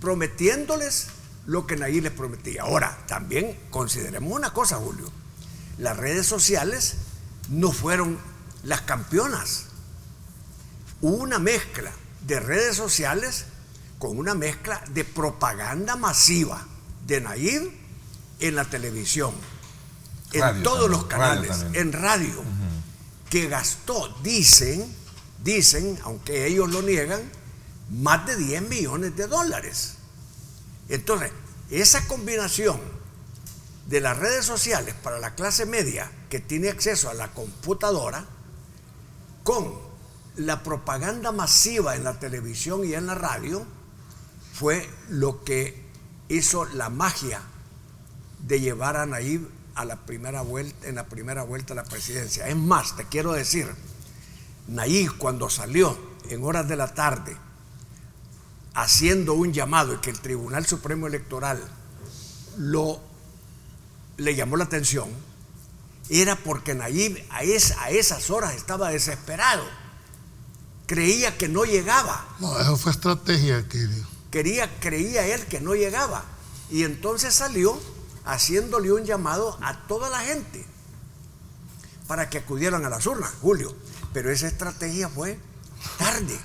prometiéndoles lo que Nayib les prometía. Ahora, también consideremos una cosa, Julio. Las redes sociales no fueron las campeonas. Hubo una mezcla de redes sociales con una mezcla de propaganda masiva de Nayib en la televisión, en todos los canales, en radio, que gastó, dicen, aunque ellos lo niegan, más de 10 millones de dólares. Entonces, esa combinación de las redes sociales para la clase media que tiene acceso a la computadora con la propaganda masiva en la televisión y en la radio fue lo que hizo la magia de llevar a Nayib a la primera vuelta, en la primera vuelta a la presidencia. Es más, te quiero decir, Nayib cuando salió en horas de la tarde haciendo un llamado y que el Tribunal Supremo Electoral le llamó la atención, era porque Nayib a esas horas estaba desesperado, creía que no llegaba. No, eso fue estrategia, Kirio. Creía él que no llegaba, y entonces salió haciéndole un llamado a toda la gente para que acudieran a las urnas, Julio. Pero esa estrategia fue tarde,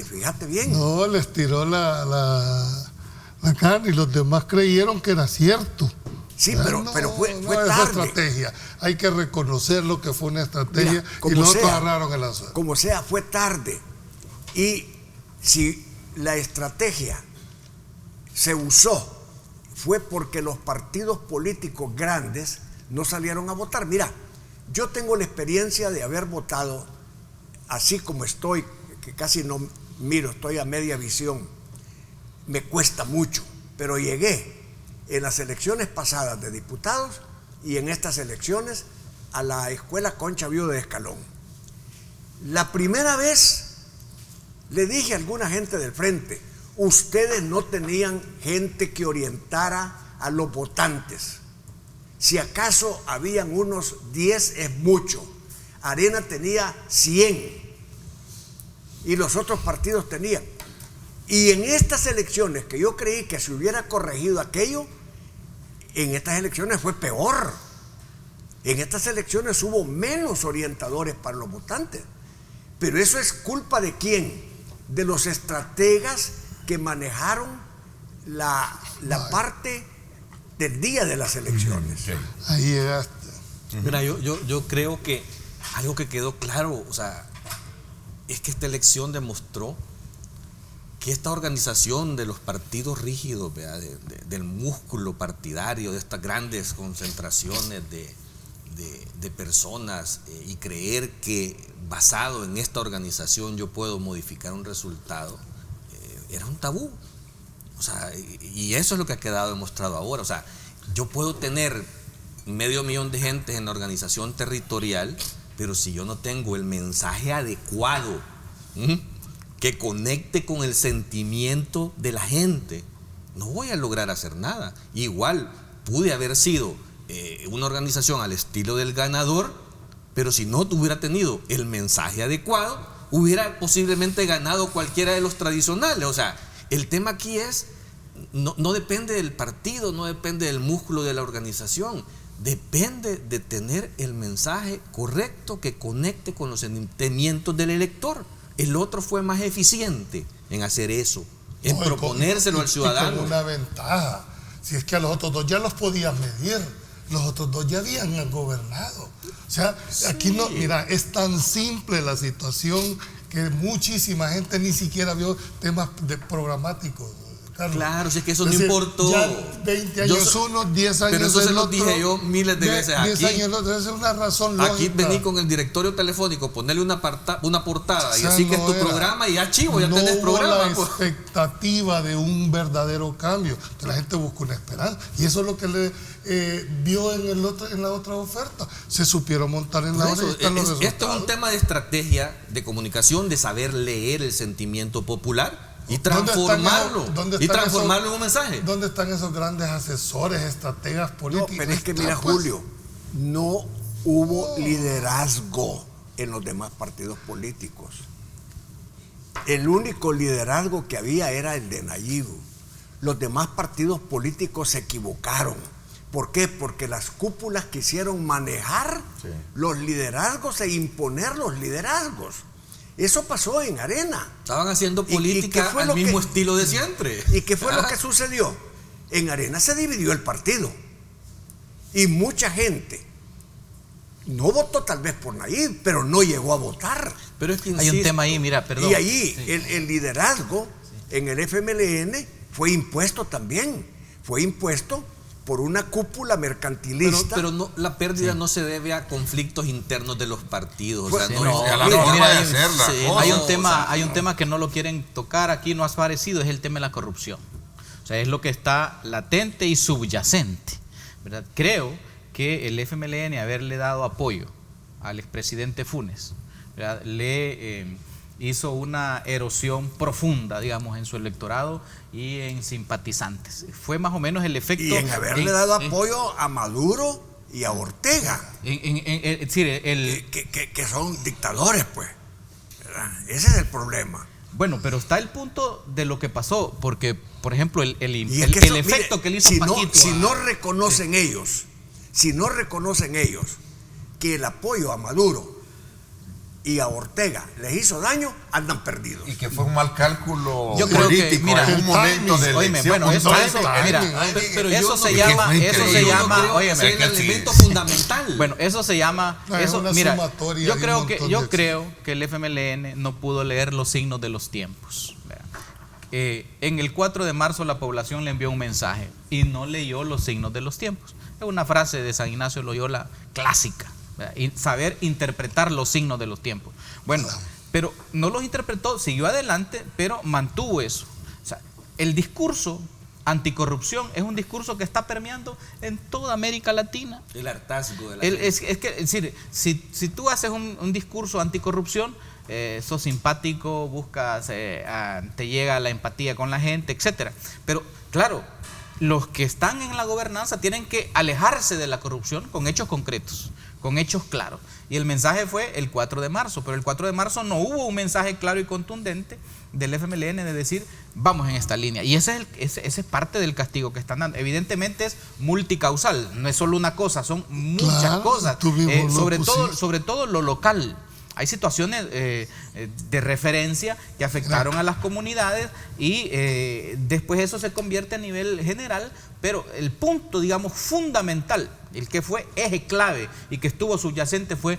fíjate bien. No, les tiró la carne y los demás creyeron que era cierto. Sí, pero fue tarde. Esa estrategia, hay que reconocerlo que fue una estrategia. Mira, y los otros agarraron el asunto. Como sea, fue tarde. Y si la estrategia se usó fue porque los partidos políticos grandes no salieron a votar. Mira, yo tengo la experiencia de haber votado así como estoy, que casi no miro, estoy a media visión. Me cuesta mucho, pero llegué en las elecciones pasadas de diputados y en estas elecciones a la Escuela Concha Viuda de Escalón. La primera vez le dije a alguna gente del frente: ustedes no tenían gente que orientara a los votantes. Si acaso habían unos 10 es mucho. Arena tenía 100 y los otros partidos tenían. Y en estas elecciones, que yo creí que se hubiera corregido aquello, en estas elecciones fue peor. En estas elecciones hubo menos orientadores para los votantes. Pero eso es culpa ¿de quién? De los estrategas que manejaron la parte del día de las elecciones. Ahí llegaste. Mira, yo creo que algo que quedó claro, o sea, es que esta elección demostró que esta organización de los partidos rígidos, del músculo partidario, de estas grandes concentraciones de personas, y creer que basado en esta organización yo puedo modificar un resultado, era un tabú. O sea, y eso es lo que ha quedado demostrado ahora. O sea, yo puedo tener 500,000 de gente en la organización territorial, pero si yo no tengo el mensaje adecuado, que conecte con el sentimiento de la gente, no voy a lograr hacer nada. Igual pude haber sido una organización al estilo del ganador, pero si no hubiera tenido el mensaje adecuado, hubiera posiblemente ganado cualquiera de los tradicionales. O sea, el tema aquí es, no depende del partido, no depende del músculo de la organización, depende de tener el mensaje correcto que conecte con los sentimientos del elector. El otro fue más eficiente en hacer eso, en proponérselo al ciudadano. Con una ventaja, si es que a los otros dos ya los podías medir, los otros dos ya habían gobernado. O sea, sí. Aquí no, mira, es tan simple la situación que muchísima gente ni siquiera vio temas programáticos. Carlos. Claro, si es que eso no importó. Ya 20 años uno, 10 años pero eso el se lo otro, dije yo miles de veces. 10 años el otro, esa es una razón lógica. Aquí vení con el directorio telefónico, ponerle una portada y así que es tu programa y ya chivo, ya tenés programa. No hubo la expectativa de un verdadero cambio. Entonces la gente busca una esperanza. Y eso es lo que le vio en la otra oferta. Se supieron montar en la hora y están los resultados. Esto es un tema de estrategia, de comunicación, de saber leer el sentimiento popular y transformarlo en un mensaje. ¿Dónde están esos grandes asesores, estrategas políticos? No, pero es que mira, Julio, no hubo liderazgo en los demás partidos políticos. el único liderazgo que había era el de Nayib. Los demás partidos políticos se equivocaron. ¿Por qué? Porque las cúpulas quisieron manejar los liderazgos e imponer los liderazgos. Eso pasó en Arena. Estaban haciendo política al mismo estilo de siempre. ¿Y qué fue lo que sucedió? En Arena se dividió el partido. Y mucha gente no votó tal vez por Nayib, pero no llegó a votar. Pero es que hay un tema ahí, mira, perdón. Y ahí el liderazgo en el FMLN fue impuesto también. Fue impuesto por una cúpula mercantilista. Pero no, la pérdida no se debe a conflictos internos de los partidos. Pues, o sea, hay un tema que no lo quieren tocar aquí, no ha aparecido, es el tema de la corrupción. O sea, es lo que está latente y subyacente, ¿verdad? Creo que el FMLN, haberle dado apoyo al expresidente Funes, ¿verdad?, le hizo una erosión profunda, digamos, en su electorado y en simpatizantes. Fue más o menos el efecto. Y en haberle dado apoyo a Maduro y a Ortega, que son dictadores, pues, ¿verdad? Ese es el problema. Bueno, pero está el punto de lo que pasó, porque, por ejemplo, el efecto que le hizo Paquito. Si no reconocen ellos que el apoyo a Maduro y a Ortega les hizo daño, andan perdidos. Y que fue un mal cálculo yo creo político que, mira, en un momento de elección. Bueno, eso se llama, es el elemento fundamental. Bueno, eso se llama, yo creo que el FMLN no pudo leer los signos de los tiempos. En el 4 de marzo la población le envió un mensaje y no leyó los signos de los tiempos. Es una frase de San Ignacio de Loyola clásica. Y saber interpretar los signos de los tiempos. Bueno, pero no los interpretó, siguió adelante, pero mantuvo eso. O sea, el discurso anticorrupción es un discurso que está permeando en toda América Latina. El hartazgo de la gente. Si tú haces un discurso anticorrupción, sos simpático, buscas, te llega la empatía con la gente, etcétera. Pero claro, los que están en la gobernanza tienen que alejarse de la corrupción con hechos concretos, con hechos claros. Y el mensaje fue el 4 de marzo, pero el 4 de marzo no hubo un mensaje claro y contundente del FMLN de decir, vamos en esta línea. Y ese es parte del castigo que están dando. Evidentemente es multicausal, no es solo una cosa, son muchas cosas. Sobre todo lo local. Hay situaciones de referencia que afectaron a las comunidades y después eso se convierte a nivel general, pero el punto, digamos, fundamental, el que fue eje clave y que estuvo subyacente fue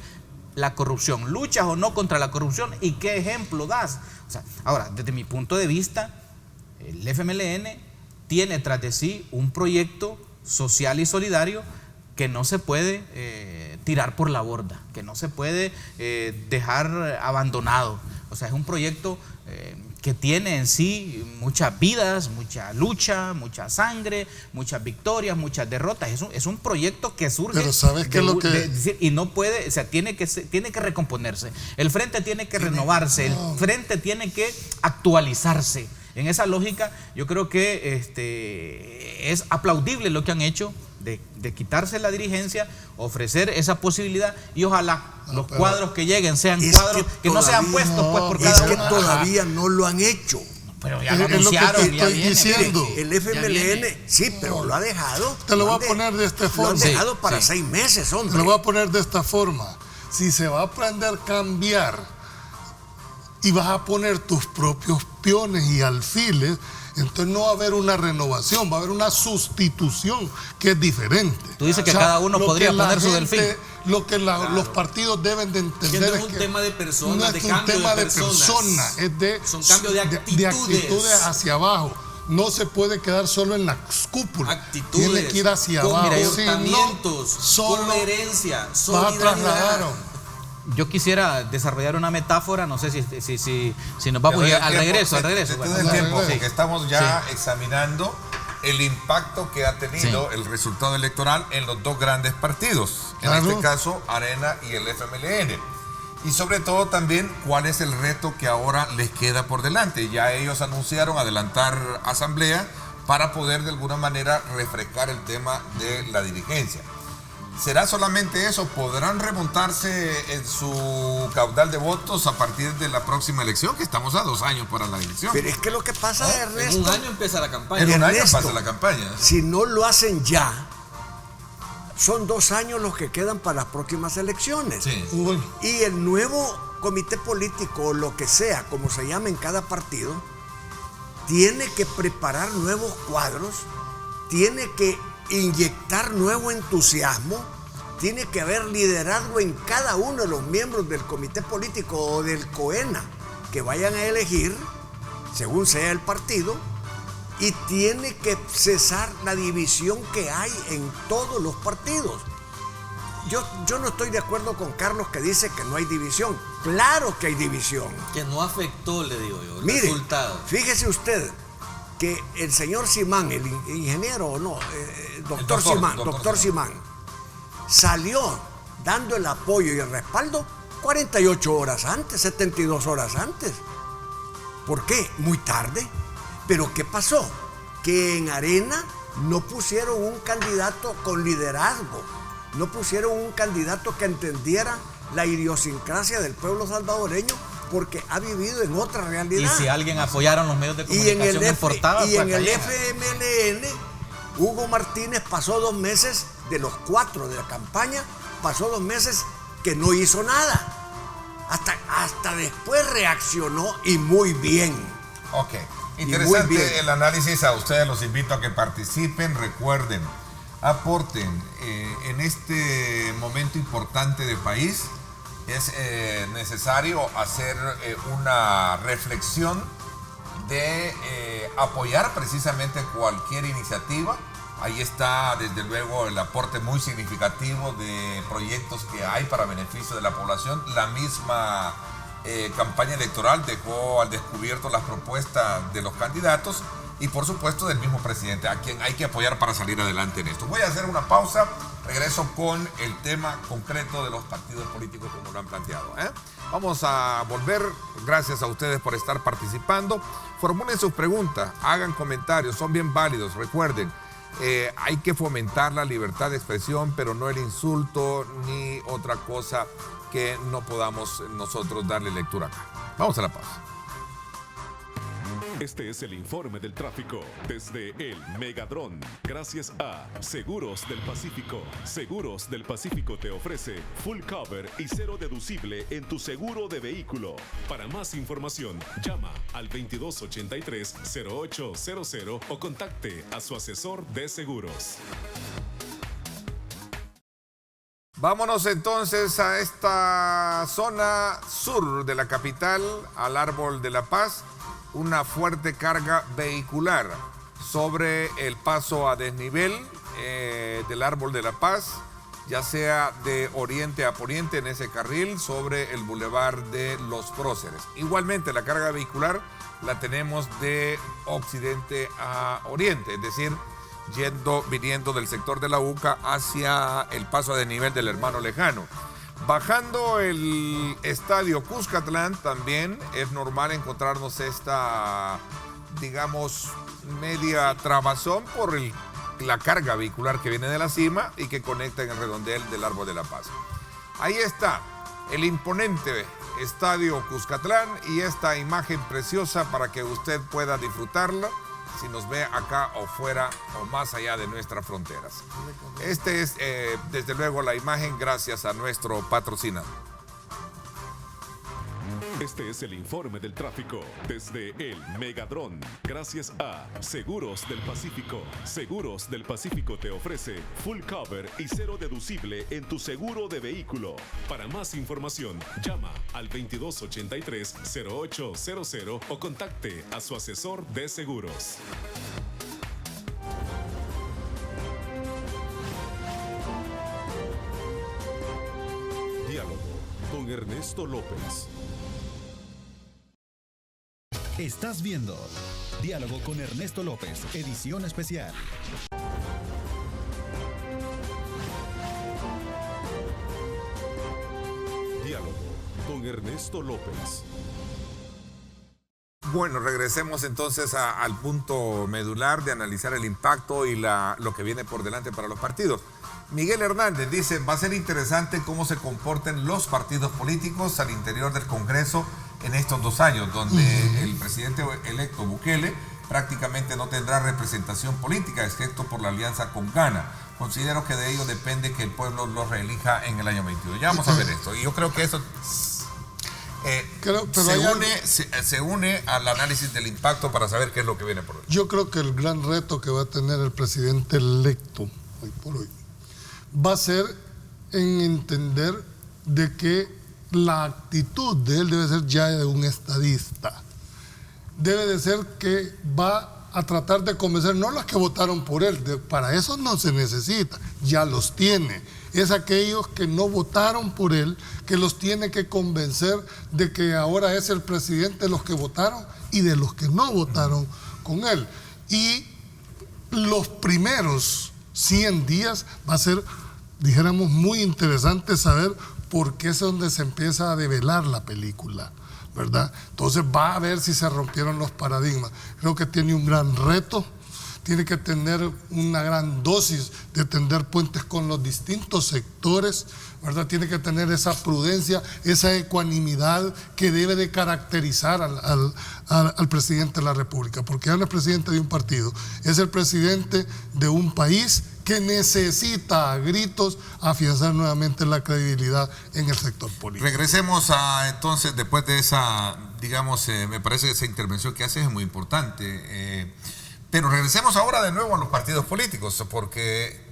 la corrupción. ¿Luchas o no contra la corrupción? ¿Y qué ejemplo das? O sea, ahora, desde mi punto de vista, el FMLN tiene tras de sí un proyecto social y solidario que no se puede tirar por la borda, que no se puede dejar abandonado. O sea, es un proyecto que tiene en sí muchas vidas, mucha lucha, mucha sangre, muchas victorias, muchas derrotas. Es un proyecto que surge. Pero ¿sabes qué es lo que...? Y no puede, o sea, tiene que recomponerse. El frente tiene que renovarse, el frente tiene que actualizarse. En esa lógica, yo creo que es aplaudible lo que han hecho de quitarse la dirigencia, ofrecer esa posibilidad y ojalá los cuadros que lleguen sean cuadros que no sean puestos por cada uno. Es que todavía no lo han hecho. Pero ya lo anunciaron, ya viene. Diciendo. El FMLN, sí, pero lo ha dejado. Te lo voy a poner de esta forma. Lo han dejado para 6 meses, hombre. Te lo voy a poner de esta forma. Si se va a aprender a cambiar y vas a poner tus propios peones y alfiles, entonces no va a haber una renovación, va a haber una sustitución que es diferente. Tú dices que cada uno podría poner su delfín. Lo que los partidos deben de entender es que un tema de personas, no es un tema de personas, es son cambios de actitudes hacia abajo. No se puede quedar solo en las cúpulas. Actitudes, tiene que ir hacia abajo. Comportamientos, coherencia, solidaridad. Yo quisiera desarrollar una metáfora, no sé si nos vamos al regreso. El tiempo, porque estamos ya examinando el impacto que ha tenido el resultado electoral en los dos grandes partidos, en este caso Arena y el FMLN. Y sobre todo también cuál es el reto que ahora les queda por delante. Ya ellos anunciaron adelantar asamblea para poder de alguna manera refrescar el tema de la dirigencia. ¿Será solamente eso? ¿Podrán remontarse en su caudal de votos a partir de la próxima elección? Que estamos a 2 años para la elección. Pero es que lo que pasa, Ernesto... En un año empieza la campaña. En un año Ernesto, pasa la campaña. Si no lo hacen ya, son 2 años los que quedan para las próximas elecciones. Sí. Bueno, Y el nuevo comité político, o lo que sea, como se llama en cada partido, tiene que preparar nuevos cuadros, tiene que inyectar nuevo entusiasmo, tiene que haber liderazgo en cada uno de los miembros del comité político o del COENA que vayan a elegir, según sea el partido, y tiene que cesar la división que hay en todos los partidos. Yo no estoy de acuerdo con Carlos que dice que no hay división. Claro que hay división. Que no afectó, le digo yo, el Mire, resultado. fíjese usted que el señor Simán, el ingeniero o no, doctor Simán, salió dando el apoyo y el respaldo 48 horas antes, 72 horas antes. ¿Por qué? Muy tarde. Pero ¿qué pasó? Que en Arena no pusieron un candidato con liderazgo, no pusieron un candidato que entendiera la idiosincrasia del pueblo salvadoreño, porque ha vivido en otra realidad. Y si alguien apoyaron los medios de comunicación en portada, y en el Calleja. FMLN, Hugo Martínez pasó 2 meses de los 4 de la campaña, pasó 2 meses que no hizo nada. Hasta después reaccionó y muy bien. Ok. muy Interesante bien. el análisis. A ustedes los invito a que participen. Recuerden, aporten en este momento importante del país. Es necesario hacer una reflexión de apoyar precisamente cualquier iniciativa. Ahí está desde luego el aporte muy significativo de proyectos que hay para beneficio de la población. La misma campaña electoral dejó al descubierto las propuestas de los candidatos y por supuesto del mismo presidente, a quien hay que apoyar para salir adelante en esto. Voy a hacer una pausa, regreso con el tema concreto de los partidos políticos como lo han planteado. Vamos a volver, gracias a ustedes por estar participando. Formulen sus preguntas, hagan comentarios, son bien válidos. Recuerden, hay que fomentar la libertad de expresión, pero no el insulto ni otra cosa que no podamos nosotros darle lectura acá. Vamos a la pausa. Este es el informe del tráfico desde el Megadrón. Gracias a Seguros del Pacífico. Seguros del Pacífico te ofrece full cover y 0 deducible en tu seguro de vehículo. Para más información, llama al 2283-0800 o contacte a su asesor de seguros. Vámonos entonces a esta zona sur de la capital, al Árbol de la Paz. Una fuerte carga vehicular sobre el paso a desnivel del Árbol de la Paz, ya sea de oriente a poniente en ese carril sobre el Boulevard de los Próceres. Igualmente la carga vehicular la tenemos de occidente a oriente, es decir, viniendo del sector de la UCA hacia el paso a desnivel del Hermano Lejano. Bajando el estadio Cuscatlán también es normal encontrarnos esta, digamos, media trabazón por la carga vehicular que viene de la cima y que conecta en el redondel del Árbol de la Paz. Ahí está el imponente estadio Cuscatlán y esta imagen preciosa para que usted pueda disfrutarla si nos ve acá o fuera o más allá de nuestras fronteras. Este es, desde luego, la imagen gracias a nuestro patrocinador. Este es el informe del tráfico desde el Megadrón. Gracias a Seguros del Pacífico. Seguros del Pacífico te ofrece full cover y 0 deducible en tu seguro de vehículo. Para más información, llama al 2283-0800 o contacte a su asesor de seguros. Diálogo con Ernesto López. Estás viendo Diálogo con Ernesto López, edición especial. Diálogo con Ernesto López. Bueno, regresemos entonces al punto medular de analizar el impacto y lo que viene por delante para los partidos. Miguel Hernández dice, va a ser interesante cómo se comporten los partidos políticos al interior del Congreso en estos 2 años, donde el presidente electo Bukele prácticamente no tendrá representación política, excepto por la alianza con Ghana. Considero que de ello depende que el pueblo lo reelija en el año 22. Ya vamos a ver esto. Y yo creo que eso se une al análisis del impacto para saber qué es lo que viene por hoy. Yo creo que el gran reto que va a tener el presidente electo hoy por hoy va a ser en entender de que la actitud de él debe ser ya de un estadista. Debe de ser que va a tratar de convencer, no los que votaron por él, para eso no se necesita, ya los tiene. Es aquellos que no votaron por él, que los tiene que convencer de que ahora es el presidente de los que votaron y de los que no votaron con él. Y los primeros 100 días va a ser, dijéramos, muy interesante saber por qué es donde se empieza a develar la película, ¿verdad? Entonces va a ver si se rompieron los paradigmas. Creo que tiene un gran reto, tiene que tener una gran dosis de tender puentes con los distintos sectores, ¿verdad? Tiene que tener esa prudencia, esa ecuanimidad que debe de caracterizar al presidente de la República, porque ya no es presidente de un partido, es el presidente de un país que necesita a gritos afianzar nuevamente la credibilidad en el sector político. Regresemos entonces, después de esa, digamos, me parece que esa intervención que haces es muy importante, pero regresemos ahora de nuevo a los partidos políticos, porque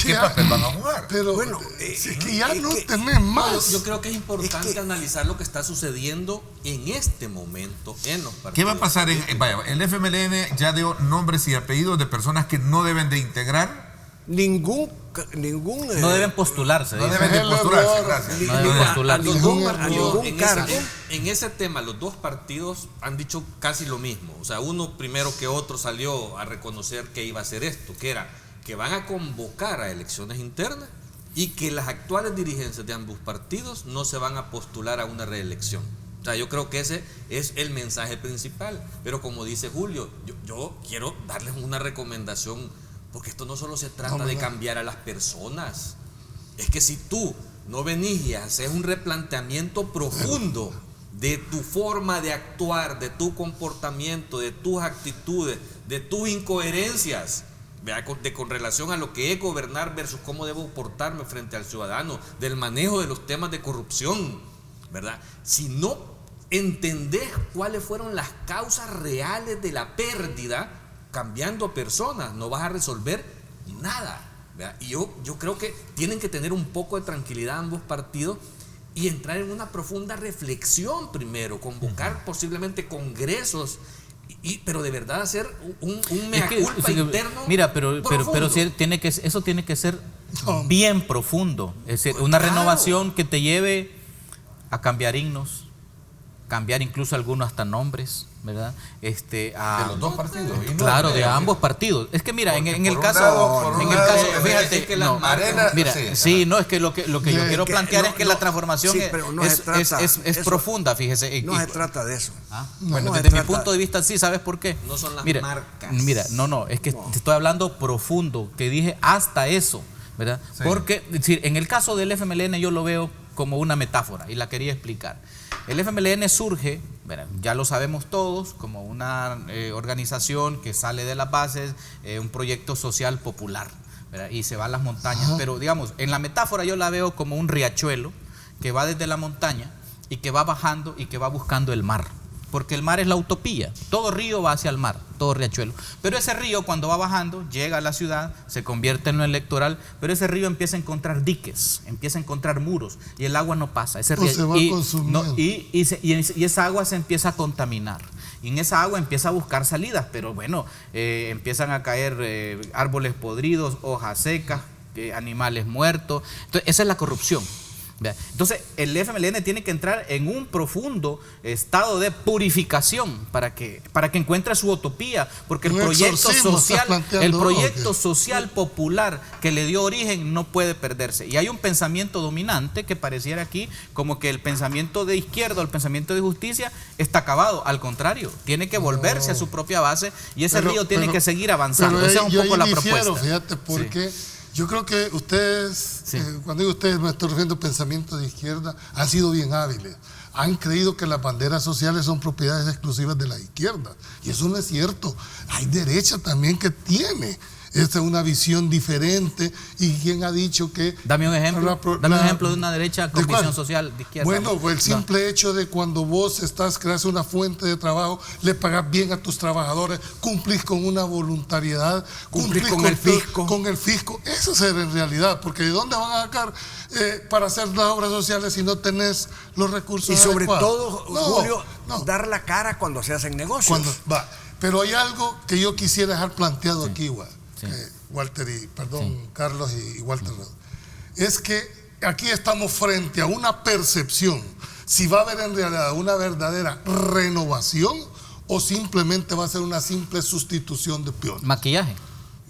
¿qué papel van a jugar? Pero bueno, es que ya no tenés más. Yo creo que es importante analizar lo que está sucediendo en este momento en los partidos. ¿Qué va a pasar? El FMLN ya dio nombres y apellidos de personas que no deben de integrar. Ningún no deben postularse. No deben de postularse, gracias. No deben postularse. Los dos partidos, ningún cargo. en ese tema, los dos partidos han dicho casi lo mismo. O sea, uno primero que otro salió a reconocer que iba a hacer esto, que era que van a convocar a elecciones internas y que las actuales dirigencias de ambos partidos no se van a postular a una reelección. O sea, yo creo que ese es el mensaje principal. Pero como dice Julio, yo quiero darles una recomendación, porque esto no solo se trata de cambiar a las personas. Es que si tú no venís y haces un replanteamiento profundo de tu forma de actuar, de tu comportamiento, de tus actitudes, de tus incoherencias, con relación a lo que es gobernar versus cómo debo portarme frente al ciudadano, del manejo de los temas de corrupción, ¿verdad? Si no entendés cuáles fueron las causas reales de la pérdida, cambiando personas, no vas a resolver nada, ¿verdad? Y yo creo que tienen que tener un poco de tranquilidad ambos partidos y entrar en una profunda reflexión primero, convocar posiblemente congresos, pero de verdad hacer un mea culpa interno. Mira, pero sí eso tiene que ser bien profundo. Es decir, una renovación que te lleve a cambiar himnos, cambiar incluso algunos hasta nombres, ¿verdad? De los dos partidos. Claro, de ambos partidos. Es que mira, en el caso, fíjate que no, mira, sí, no, es que lo que yo quiero plantear es que la transformación es profunda, fíjese. No se trata de eso. Bueno, desde mi punto de vista sí, ¿sabes por qué? No son las marcas. Mira, no, es que te estoy hablando profundo, que dije hasta eso, ¿verdad? Sí. Porque en el caso del FMLN yo lo veo como una metáfora y la quería explicar. El FMLN surge, ya lo sabemos todos, como una organización que sale de las bases, un proyecto social popular, ¿verdad? Y se va a las montañas. Ajá. Pero digamos, en la metáfora yo la veo como un riachuelo que va desde la montaña y que va bajando y que va buscando el mar. Porque el mar es la utopía, todo río va hacia el mar, todo riachuelo. Pero ese río cuando va bajando, llega a la ciudad, se convierte en lo electoral, pero ese río empieza a encontrar diques, empieza a encontrar muros y el agua no pasa. Ese río, se va consumiendo. Y esa agua se empieza a contaminar. Y en esa agua empieza a buscar salidas, pero bueno, empiezan a caer árboles podridos, hojas secas, animales muertos. Entonces, esa es la corrupción. Entonces el FMLN tiene que entrar en un profundo estado de purificación para que encuentre su utopía, porque el proyecto social popular que le dio origen no puede perderse. Y hay un pensamiento dominante que pareciera aquí como que el pensamiento de izquierda, el pensamiento de justicia está acabado. Al contrario, tiene que volverse a su propia base y ese río tiene que seguir avanzando. Esa es un poco la propuesta. Fíjate, porque Yo creo que ustedes, cuando digo ustedes, me estoy refiriendo a pensamientos de izquierda, han sido bien hábiles. Han creído que las banderas sociales son propiedades exclusivas de la izquierda. Y eso no es cierto. Hay derecha también que tiene una visión diferente. ¿Y quién ha dicho que...? Dame un ejemplo. Dame un ejemplo de una derecha con visión social de izquierda. Bueno, pues el simple hecho de cuando vos creas una fuente de trabajo, le pagas bien a tus trabajadores, cumplís con una voluntariedad, cumplís con el fisco. Con el fisco. Eso es en realidad, porque ¿de dónde van a sacar para hacer las obras sociales si no tenés los recursos y sobre adecuados? todo, Julio, dar la cara cuando se hacen negocios. Pero hay algo que yo quisiera dejar planteado aquí, Walter Carlos y Walter. Es que aquí estamos frente a una percepción, si va a haber en realidad una verdadera renovación o simplemente va a ser una simple sustitución de peones. Maquillaje.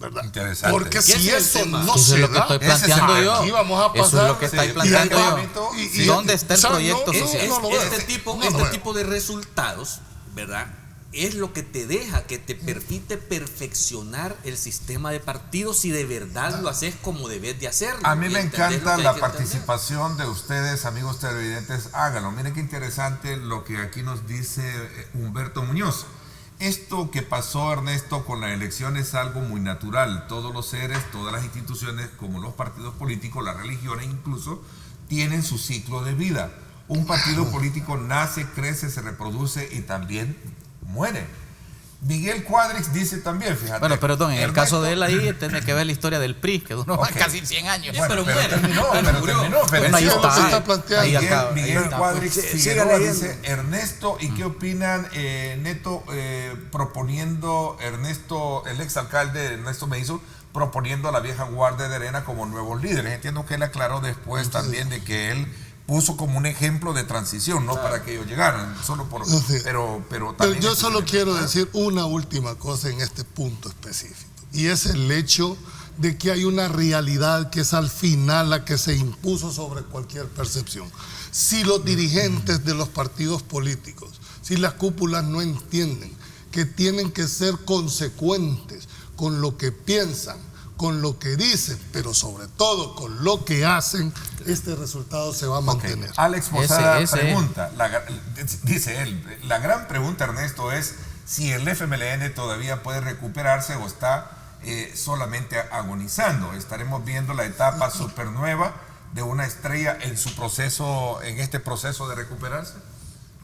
¿Verdad? Interesante. Porque si eso no se da, es lo que estoy planteando yo. Aquí vamos a pasar, eso es lo que estoy planteando yo. ¿Dónde está el proyecto social? Este tipo de resultados, ¿verdad? Es lo que te deja, que te permite perfeccionar el sistema de partidos si de verdad lo haces como debes de hacerlo. A mí me encanta la participación de ustedes, amigos televidentes. Háganlo. Miren qué interesante lo que aquí nos dice Humberto Muñoz. Esto que pasó, Ernesto, con la elección es algo muy natural. Todos los seres, todas las instituciones, como los partidos políticos, las religiones incluso, tienen su ciclo de vida. Un partido político nace, crece, se reproduce y también muere. Miguel Cuadrix dice también, fíjate. Bueno, perdón, en el caso de él ahí tiene que ver la historia del PRI, que duró casi 100 años. Bueno, pero terminó. Bueno, ahí está. Miguel Cuadrix Figueroa dice, Ernesto, ¿y qué opinan Neto proponiendo, el exalcalde Ernesto Meizu, proponiendo a la vieja guardia de Arena como nuevos líderes? Entiendo que él aclaró después también de que él puso como un ejemplo de transición, no para que ellos llegaran, solo por... Pero yo solo quiero decir una última cosa en este punto específico, y es el hecho de que hay una realidad que es al final la que se impuso sobre cualquier percepción. Si los dirigentes de los partidos políticos, si las cúpulas no entienden que tienen que ser consecuentes con lo que piensan, con lo que dicen, pero sobre todo con lo que hacen, este resultado se va a mantener. Alex Posada pregunta, dice él, la gran pregunta, Ernesto, es si el FMLN todavía puede recuperarse o está solamente agonizando. Estaremos viendo la etapa supernueva de una estrella en este proceso de recuperarse.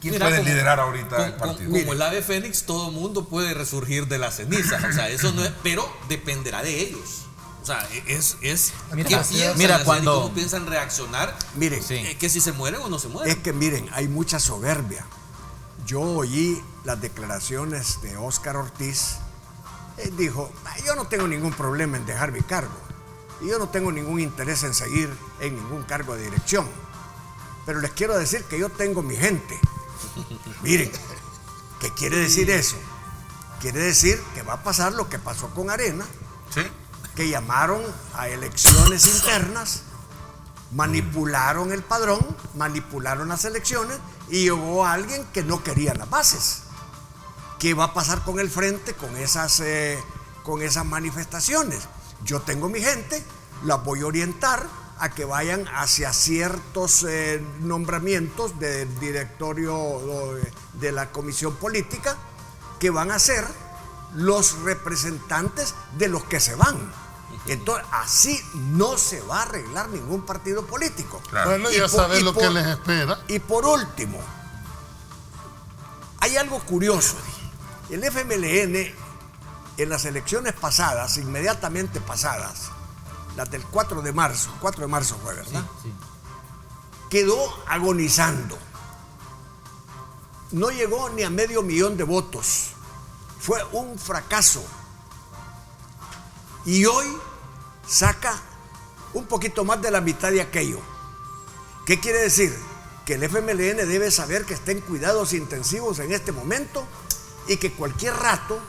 ¿Quién puede liderar ahorita el partido? Como el ave fénix, todo mundo puede resurgir de las cenizas. O sea, eso no es, pero dependerá de ellos. O sea, ¿cómo piensan reaccionar? Miren, que si se mueren o no se mueren. Es que miren, hay mucha soberbia. Yo oí las declaraciones de Óscar Ortiz. Él dijo, yo no tengo ningún problema en dejar mi cargo. Y yo no tengo ningún interés en seguir en ningún cargo de dirección. Pero les quiero decir que yo tengo mi gente. Miren, ¿qué quiere decir eso? Quiere decir que va a pasar lo que pasó con Arena, que llamaron a elecciones internas, manipularon el padrón, manipularon las elecciones y llegó alguien que no quería las bases. ¿Qué va a pasar con el frente, con esas manifestaciones? Yo tengo mi gente, las voy a orientar a que vayan hacia ciertos nombramientos del directorio de la comisión política, que van a ser los representantes de los que se van. Entonces, así no se va a arreglar ningún partido político. Claro. Bueno, ya saben lo que les espera. Y por último, hay algo curioso. El FMLN, en las elecciones pasadas, inmediatamente pasadas, las del 4 de marzo fue, ¿verdad? Sí. Quedó agonizando. No llegó ni a 500,000 de votos. Fue un fracaso. Y hoy saca un poquito más de la mitad de aquello. ¿Qué quiere decir? Que el FMLN debe saber que está en cuidados intensivos en este momento y que cualquier rato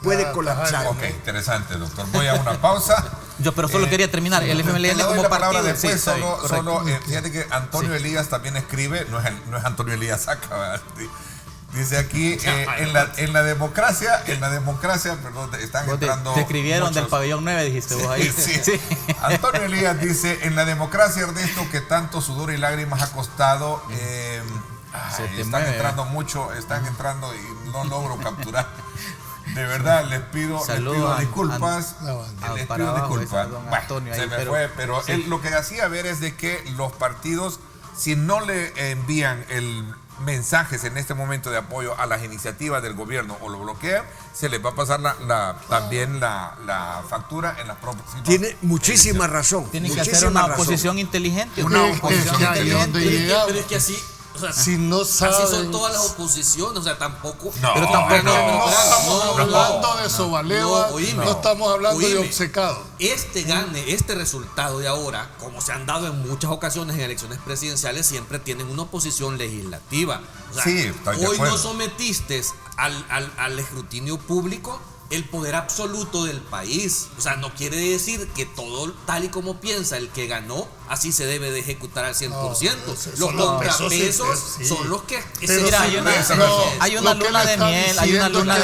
puede colapsar. Ok, interesante, doctor. Voy a una pausa. Pero solo quería terminar. El FMLN como partido. Después, fíjate que Antonio Elías también escribe, no es Antonio Elías Saca, Dice aquí, en la democracia, perdón, están entrando. Te escribieron muchos. Del pabellón 9, dijiste vos ahí. Sí. Antonio Elías dice, en la democracia, Ernesto, que tanto sudor y lágrimas ha costado, están entrando mucho, están entrando y no logro capturar. De verdad, les pido disculpas. Les pido disculpas. Bueno, se me fue, pero él lo que hacía ver es de que los partidos, si no le envían mensajes en este momento de apoyo a las iniciativas del gobierno o lo bloquean, se les va a pasar también la factura en las próximas. Tiene muchísima razón. Tiene que hacer una oposición inteligente. Una oposición inteligente. Pero es que así... O sea, si no saben, así son todas las oposiciones, o sea, tampoco. No, pero tampoco no estamos hablando de sobaleva, no estamos hablando de obcecado. Este resultado de ahora, como se han dado en muchas ocasiones en elecciones presidenciales, siempre tienen una oposición legislativa. O sea, sí, estoy de hoy acuerdo. no sometiste al escrutinio público el poder absoluto del país. O sea, no quiere decir que todo tal y como piensa el que ganó, así se debe de ejecutar al 100%. Los contrapesos son los que... Mira, hay una luna de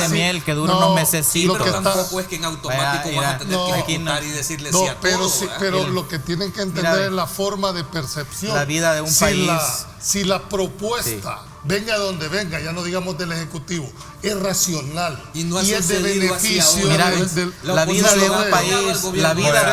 miel que dura unos mesecitos. Pero tampoco es que en automático van a tener que ejecutar y decirle sí a todo. Pero lo que tienen que entender es la forma de percepción. La vida de un país. Si la propuesta... venga donde venga, ya no digamos del Ejecutivo, es racional y es de beneficio. La vida de un país,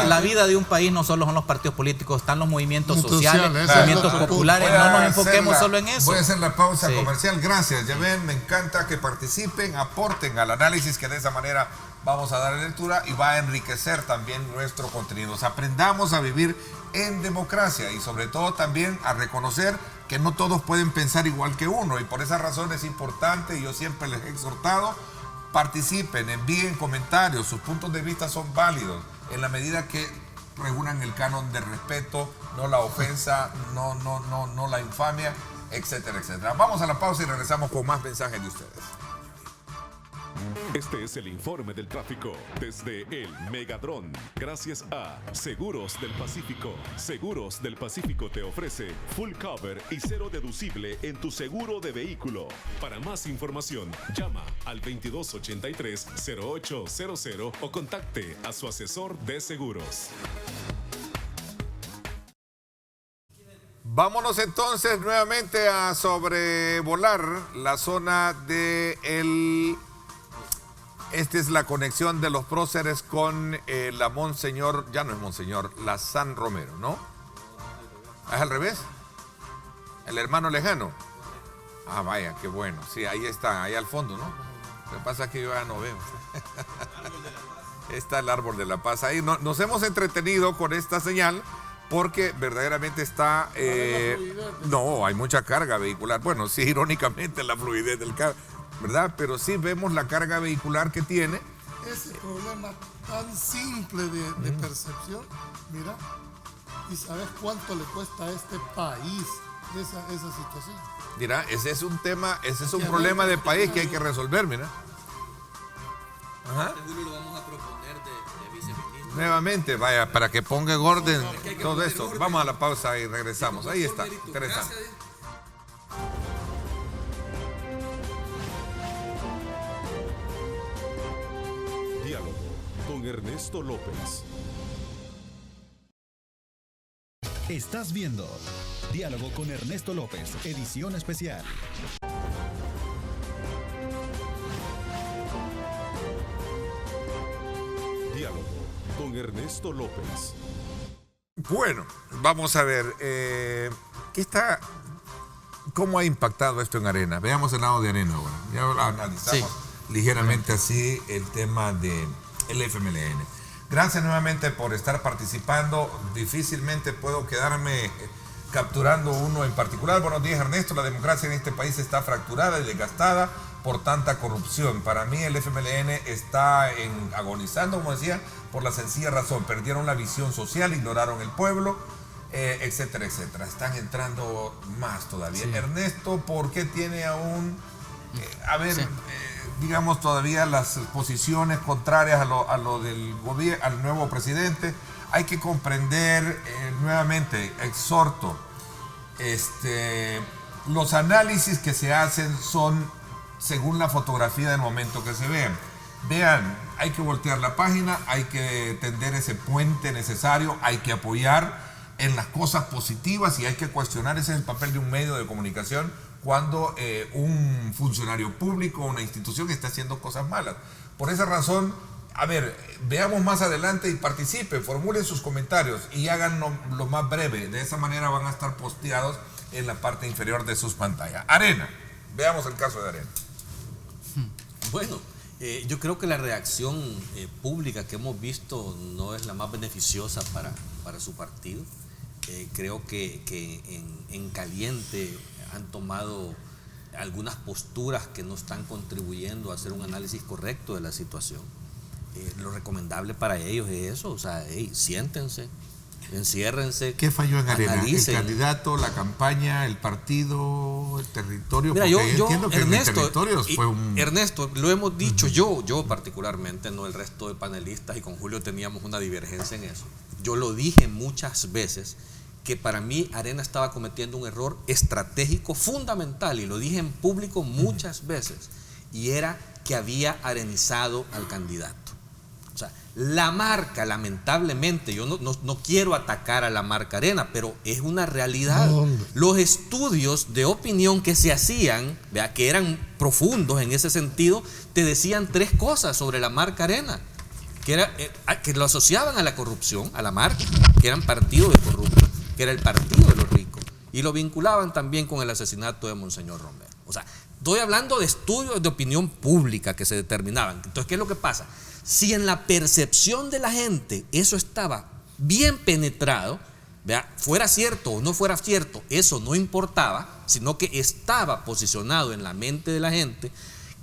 la vida de un país no solo son los partidos políticos, están los movimientos sociales, movimientos populares, no nos enfoquemos solo en eso. Voy a hacer la pausa comercial, gracias. Ya ven, me encanta que participen, aporten al análisis, que de esa manera vamos a dar lectura y va a enriquecer también nuestro contenido. Aprendamos a vivir en democracia y sobre todo también a reconocer que no todos pueden pensar igual que uno, y por esa razón es importante, y yo siempre les he exhortado, participen, envíen comentarios, sus puntos de vista son válidos en la medida que regulan el canon de respeto, no la ofensa, no la infamia, etcétera, etcétera. Vamos a la pausa y regresamos con más mensajes de ustedes. Este es el informe del tráfico desde el Megadrón. Gracias a Seguros del Pacífico. Seguros del Pacífico te ofrece full cover y cero deducible en tu seguro de vehículo. Para más información, llama al 2283-0800 o contacte a su asesor de seguros. Vámonos entonces nuevamente a sobrevolar la zona de el... Esta es la conexión de los próceres con la Monseñor, ya no es Monseñor, la San Romero, ¿no? ¿Es al revés? El hermano lejano. Ah, vaya, qué bueno. Sí, ahí está, ahí al fondo, ¿no? Lo que pasa es que yo ya no veo. Está el árbol de la paz. Ahí nos hemos entretenido con esta señal porque verdaderamente está... no, hay mucha carga vehicular. Bueno, sí, irónicamente la fluidez del carro, ¿verdad? Pero sí vemos la carga vehicular que tiene. Ese problema tan simple de percepción, mira, y sabes cuánto le cuesta a este país esa situación. Mira, ese es un tema, ese es un problema de país que hay que resolver, mira. Ajá. Lo vamos a proponer de viceministro. Nuevamente, vaya, para que ponga en orden todo esto. Vamos a la pausa y regresamos. Ahí está, interesante. Diálogo con Ernesto López. Estás viendo Diálogo con Ernesto López, edición especial. Diálogo con Ernesto López. Bueno, vamos a ver, ¿cómo ha impactado esto en Arena? Veamos el lado de Arena ahora. Ya analizamos ligeramente así el tema del FMLN. Gracias nuevamente por estar participando. Difícilmente puedo quedarme capturando uno en particular. Buenos días, Ernesto. La democracia en este país está fracturada y desgastada por tanta corrupción. Para mí el FMLN está agonizando, como decía, por la sencilla razón. Perdieron la visión social, ignoraron el pueblo, etcétera, etcétera. Están entrando más todavía. Sí. Ernesto, ¿por qué tiene aún, digamos, todavía las posiciones contrarias a lo del gobierno, al nuevo presidente? Hay que comprender, nuevamente, exhorto, los análisis que se hacen son según la fotografía del momento que se vean. Vean, hay que voltear la página, hay que tender ese puente necesario, hay que apoyar en las cosas positivas y hay que cuestionar. Ese es el papel de un medio de comunicación cuando un funcionario público, una institución está haciendo cosas malas. Por esa razón, a ver, veamos más adelante y participen, formulen sus comentarios y háganlo lo más breve. De esa manera van a estar posteados en la parte inferior de sus pantallas. Arena, veamos el caso de Arena. Bueno, yo creo que la reacción pública que hemos visto no es la más beneficiosa para su partido. Creo que en caliente han tomado algunas posturas que no están contribuyendo a hacer un análisis correcto de la situación. Lo recomendable para ellos es eso, o sea, siéntense, enciérrense. ¿Qué falló en Arena? Analicen. ¿El candidato, la campaña, el partido, el territorio? Mira, porque yo entiendo que Ernesto, en el territorio fue un... Ernesto, lo hemos dicho, yo particularmente, no el resto de panelistas, y con Julio teníamos una divergencia en eso. Yo lo dije muchas veces, que para mí Arena estaba cometiendo un error estratégico fundamental, y lo dije en público muchas veces, y era que había arenizado al candidato. O sea, la marca, lamentablemente, yo no quiero atacar a la marca Arena, pero es una realidad. No, los estudios de opinión que se hacían, vea, que eran profundos en ese sentido, te decían 3 cosas sobre la marca Arena, que lo asociaban a la corrupción, a la marca, que eran partido de corruptos, que era el partido de los ricos, y lo vinculaban también con el asesinato de Monseñor Romero. O sea, estoy hablando de estudios de opinión pública que se determinaban. Entonces, ¿qué es lo que pasa? Si en la percepción de la gente eso estaba bien penetrado, ¿vea? Fuera cierto o no fuera cierto, eso no importaba, sino que estaba posicionado en la mente de la gente,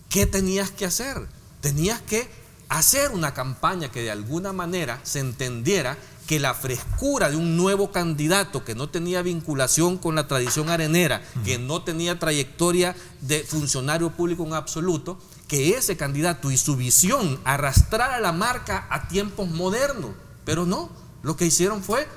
¿qué tenías que hacer? Tenías que hacer una campaña que de alguna manera se entendiera que la frescura de un nuevo candidato que no tenía vinculación con la tradición arenera, que no tenía trayectoria de funcionario público en absoluto, que ese candidato y su visión arrastrara la marca a tiempos modernos. Pero no, lo que hicieron fue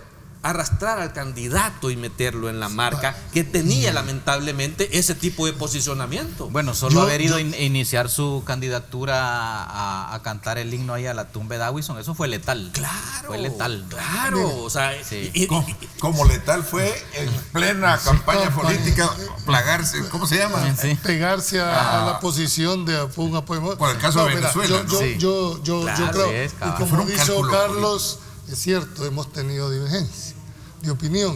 arrastrar al candidato y meterlo en la marca que tenía lamentablemente ese tipo de posicionamiento. Bueno, solo haber ido a iniciar su candidatura a cantar el himno ahí a la tumba de Dawson, eso fue letal. Claro, fue letal. Claro, o sea, sí. Como letal fue en plena campaña política plagarse, ¿cómo se llama? Sí. Pegarse a la posición de un apoyo. Por el caso de Venezuela, ¿no? Yo Claro, creo, sí, y como fue un dice cálculo Carlos, es cierto, hemos tenido divergencia de opinión.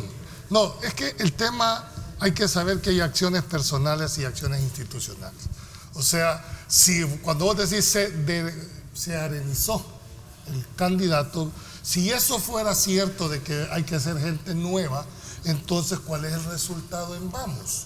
No, es que el tema, hay que saber que hay acciones personales y acciones institucionales. O sea, si cuando vos decís se arenizó el candidato, si eso fuera cierto de que hay que hacer gente nueva, entonces ¿cuál es el resultado en Vamos?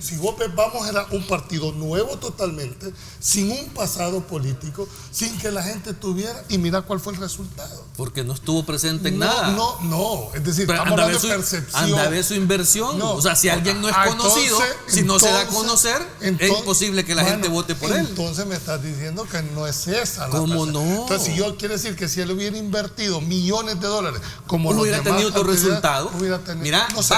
Si vos ves, Vamos era un partido nuevo totalmente, sin un pasado político, sin que la gente tuviera, y mira cuál fue el resultado. porque no estuvo presente en nada. No, es decir, Pero estamos hablando de percepción. anda a ver su inversión. No. O sea, si alguien no es conocido, si no se da a conocer, es imposible que la gente vote por él. Entonces me estás diciendo que no es esa la ¿Cómo persona. no? Entonces, si yo quiero decir que si él hubiera invertido millones de dólares, como los Hubiera demás tenido otro actividades, resultado. hubiera tenido, Mira, no sé.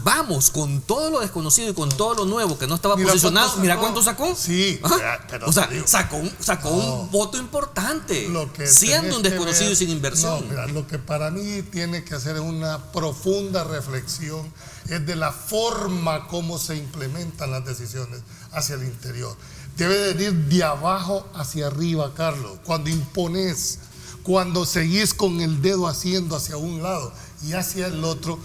vamos con todo lo desconocido y con todo lo nuevo que no estaba Mira posicionado. cuánto Mira sacó. cuánto sacó. Sí, Ajá. pero o sea, te digo, sacó un voto importante, lo que siendo tenés un que desconocido ver- y sin inversión. No, mira, lo que para mí tiene que hacer es una profunda reflexión, es de la forma como se implementan las decisiones hacia el interior. Debe de ir de abajo hacia arriba, Carlos. Cuando impones, cuando seguís con el dedo haciendo hacia un lado y hacia el otro,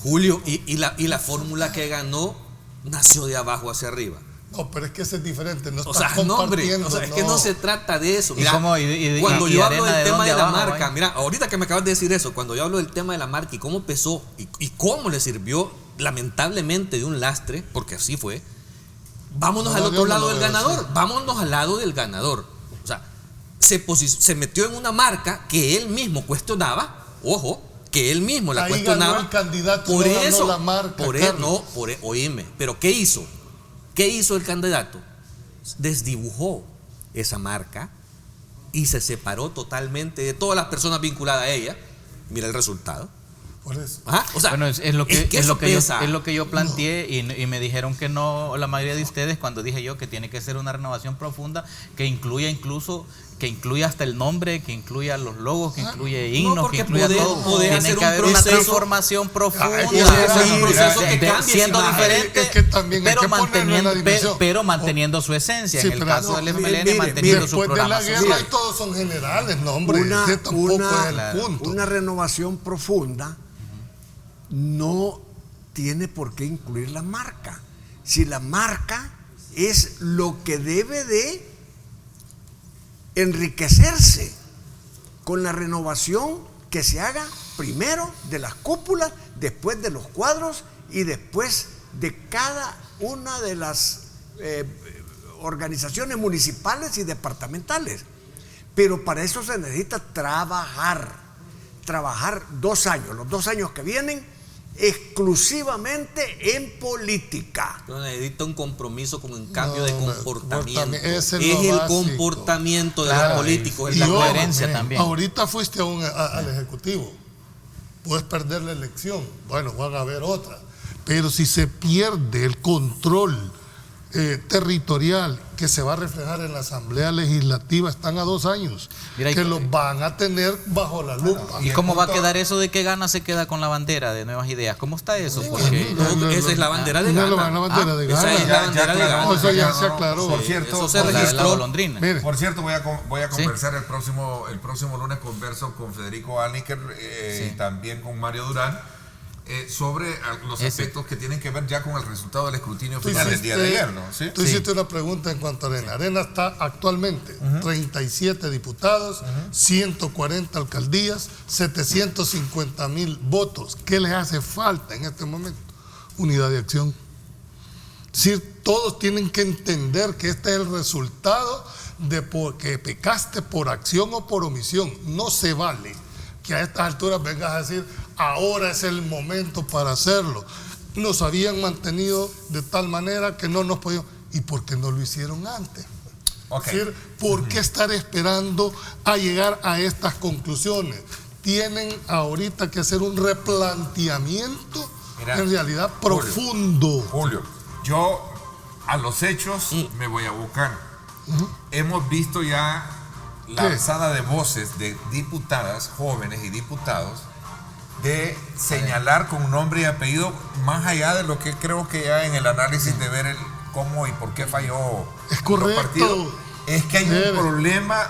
Julio, y la fórmula que ganó nació de abajo hacia arriba. no, pero es que ese es diferente. No O estás sea, no, hombre, compartiendo. o sea, es que no se trata de eso. ¿Y Mira, cómo- cuando y yo Arena hablo del de tema dónde de la abajo, marca, ahí? mira, ahorita que me acabas de decir eso, cuando yo hablo del tema de la marca y cómo empezó y cómo le sirvió lamentablemente de un lastre, porque así fue, vámonos No, al yo otro no lado lo del veo ganador, así. vámonos al lado del ganador. O sea, se metió en una marca que él mismo cuestionaba, ojo, que él mismo la Ahí cuestionaba. ganó el candidato, por no ganó eso, la marca, por Carlos. oíme, pero ¿qué hizo? ¿Qué hizo el candidato? Desdibujó esa marca y se separó totalmente de todas las personas vinculadas a ella. Mira el resultado. Por eso. Ajá, o sea, bueno, es lo que pesa. es lo que yo planteé y me dijeron que no, la mayoría de ustedes, cuando dije yo que tiene que ser una renovación profunda que incluya hasta el nombre, que incluya los logos, que incluya himnos, que incluya todo. Tiene que haber una transformación profunda, siendo diferente, pero manteniendo su esencia. En el caso del FMLN, manteniendo su programación. Después de la guerra todos son generales, no hombre, tampoco es el punto. Una renovación profunda no tiene por qué incluir la marca. Si la marca es lo que debe de enriquecerse con la renovación que se haga primero de las cúpulas, después de los cuadros y después de cada una de las organizaciones municipales y departamentales. Pero para eso se necesita trabajar 2 años, los 2 años que vienen, exclusivamente en política. No necesita un compromiso con un cambio de comportamiento. Es el comportamiento de los políticos, es la coherencia también. Ahorita fuiste al Ejecutivo, puedes perder la elección, bueno, van a haber otra, pero si se pierde el control territorial que se va a reflejar en la Asamblea Legislativa, están a 2 años, que los van a tener bajo la lupa. ¿Y cómo va a quedar eso de que Gana se queda con la bandera de Nuevas Ideas? ¿Cómo está eso? Porque esa es la bandera de Gana. La bandera de Gana. Esa es la bandera de Gana. Eso ya se aclaró. Por cierto, eso se registró. Por cierto, voy a conversar el próximo lunes, converso con Federico Alniker y también con Mario Durán sobre los aspectos que tienen que ver ya con el resultado del escrutinio final del día de ayer, ¿no? ¿Sí? Tú hiciste una pregunta en cuanto a Arena. Arena está actualmente 37 diputados, 140 alcaldías, 750,000 votos. ¿Qué les hace falta en este momento? Unidad de acción. Es decir, todos tienen que entender que este es el resultado de que pecaste por acción o por omisión. No se vale que a estas alturas vengas a decir, ahora es el momento para hacerlo. Nos habían mantenido de tal manera que no nos podíamos. ¿Y por qué no lo hicieron antes? Es decir, ¿por qué estar esperando a llegar a estas conclusiones? Tienen ahorita que hacer un replanteamiento en realidad profundo. Julio, yo a los hechos me voy a buscar. Hemos visto ya la alzada de voces de diputadas, jóvenes y diputados, de señalar con nombre y apellido, más allá de lo que creo que ya en el análisis de ver cómo y por qué falló los partidos. Es que hay un problema,